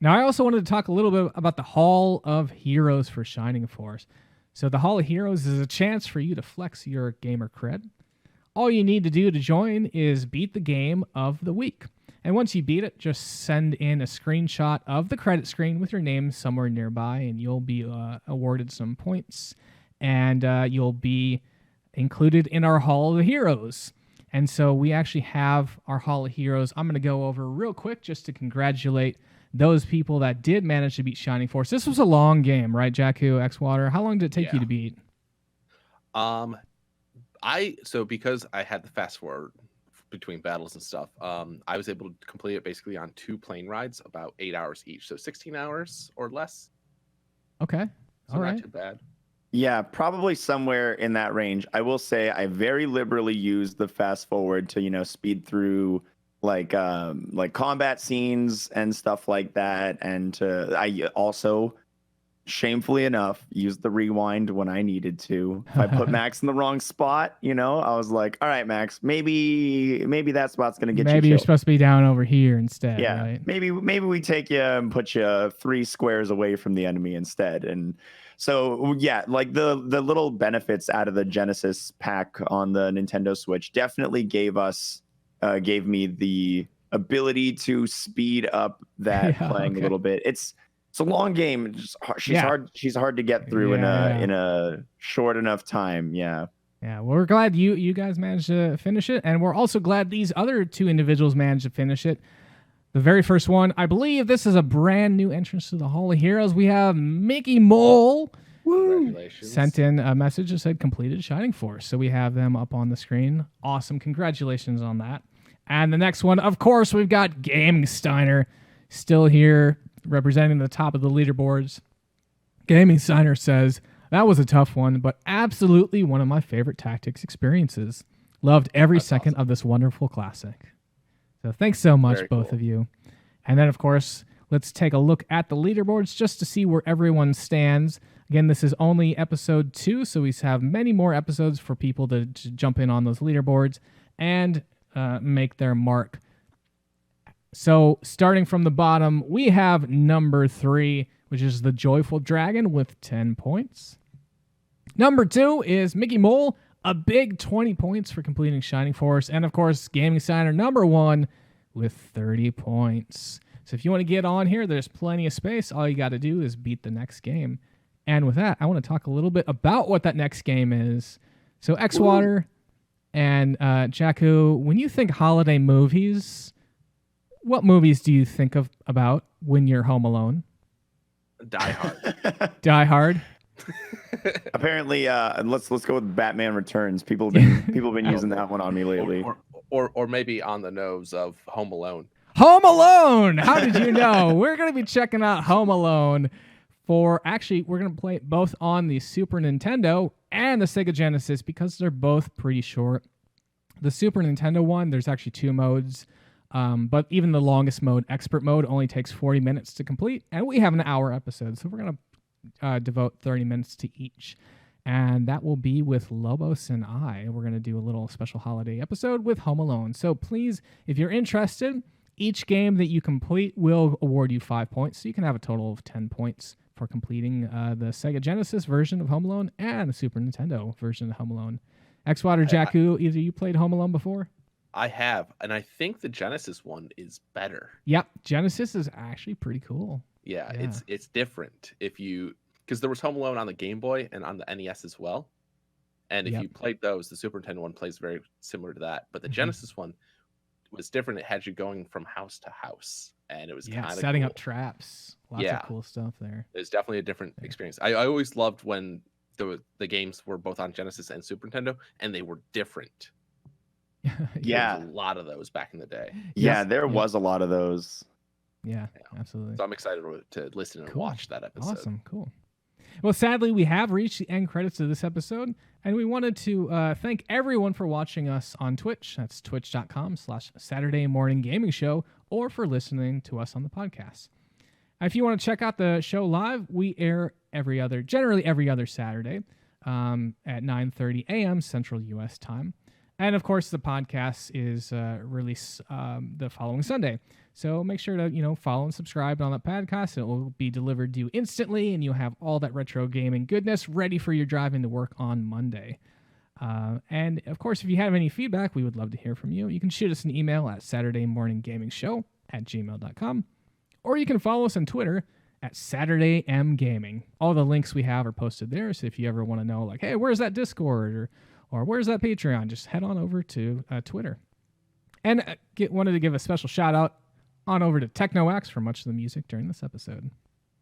Now, I also wanted to talk a little bit about the Hall of Heroes for Shining Force. So the Hall of Heroes is a chance for you to flex your gamer cred. All you need to do to join is beat the game of the week. And once you beat it, just send in a screenshot of the credit screen with your name somewhere nearby, and you'll be awarded some points, and you'll be included in our Hall of Heroes. And so we actually have our Hall of Heroes. I'm going to go over real quick just to congratulate those people that did manage to beat Shining Force. This was a long game, right, Jaku, xWater? How long did it take you to beat? Because I had the fast forward between battles and stuff, I was able to complete it basically on 2 plane rides, about 8 hours each, so 16 hours or less. Okay, so all not right. too bad. Yeah, probably somewhere in that range. I will say I very liberally use the fast forward to, speed through like combat scenes and stuff like that. And I also, shamefully enough, used the rewind when I needed to. If I put Max in the wrong spot, I was like, all right, Max, maybe that spot's gonna get you. Maybe you're supposed to be down over here instead. Yeah, right? maybe we take you and put you 3 squares away from the enemy instead. And so yeah, like the little benefits out of the Genesis pack on the Nintendo Switch definitely gave me the ability to speed up that playing a little bit. It's a long game. She's hard to get through in a short enough time. Yeah. Yeah, well, we're glad you guys managed to finish it, and we're also glad these other 2 individuals managed to finish it. The very first one, I believe this is a brand new entrance to the Hall of Heroes. We have Mickey Mole. Congratulations. Sent in a message that said completed Shining Force. So we have them up on the screen. Awesome. Congratulations on that. And the next one, of course, we've got Gaming Steiner still here representing the top of the leaderboards. Gaming Steiner says, that was a tough one, but absolutely one of my favorite tactics experiences. Loved every second of this wonderful classic. So thanks so much, both of you. And then, of course, let's take a look at the leaderboards just to see where everyone stands. Again, this is only episode 2, so we have many more episodes for people to jump in on those leaderboards and make their mark. So starting from the bottom, we have number 3, which is the Joyful Dragon with 10 points. Number 2 is Mickey Mole, a big 20 points for completing Shining Force. And of course, Gaming Signer number 1 with 30 points. So if you want to get on here, there's plenty of space. All you got to do is beat the next game. And with that, I want to talk a little bit about what that next game is. So xWater and Jaku, when you think holiday movies, what movies do you think about when you're home alone? Die Hard. Die Hard. Apparently, let's go with Batman Returns. People have been using that one on me lately. Or maybe on the nose of Home Alone. Home Alone! How did you know? We're going to be checking out Home Alone we're going to play it both on the Super Nintendo and the Sega Genesis because they're both pretty short. The Super Nintendo one, there's actually 2 modes, but even the longest mode, Expert Mode, only takes 40 minutes to complete, and we have an hour episode, so we're going to devote 30 minutes to each. And that will be with Lobos and I. We're going to do a little special holiday episode with Home Alone. So please, if you're interested, each game that you complete will award you 5 points. So you can have a total of 10 points for completing the Sega Genesis version of Home Alone and the Super Nintendo version of Home Alone. xWater, Jaku, either you played Home Alone before? I have, and I think the Genesis one is better. Yep, Genesis is actually pretty cool. Yeah. It's different because there was Home Alone on the Game Boy and on the NES as well. And if you played those, the Super Nintendo one plays very similar to that. But the Genesis one was different. It had you going from house to house, and it was kind of setting cool. up traps. Lots of cool stuff there. It's definitely a different experience. I always loved when the games were both on Genesis and Super Nintendo, and they were different. Yeah. There was a lot of those back in the day. Yeah, there was a lot of those. Yeah, absolutely. So I'm excited to listen and watch that episode. Awesome, cool. Well, sadly, we have reached the end credits of this episode, and we wanted to thank everyone for watching us on Twitch. That's twitch.com/Saturday Morning Gaming Show, or for listening to us on the podcast. If you want to check out the show live, we air generally every other Saturday at 9:30 a.m. Central U.S. time. And, of course, the podcast is released the following Sunday. So make sure to, follow and subscribe on that podcast. It will be delivered to you instantly, and you'll have all that retro gaming goodness ready for your drive into work on Monday. And, of course, if you have any feedback, we would love to hear from you. You can shoot us an email at SaturdayMorningGamingShow@gmail.com. Or you can follow us on Twitter at SaturdayMGaming. All the links we have are posted there. So if you ever want to know, like, hey, where's that Discord or where's that Patreon, just head on over to Twitter. And wanted to give a special shout out on over to TechnoAxe for much of the music during this episode.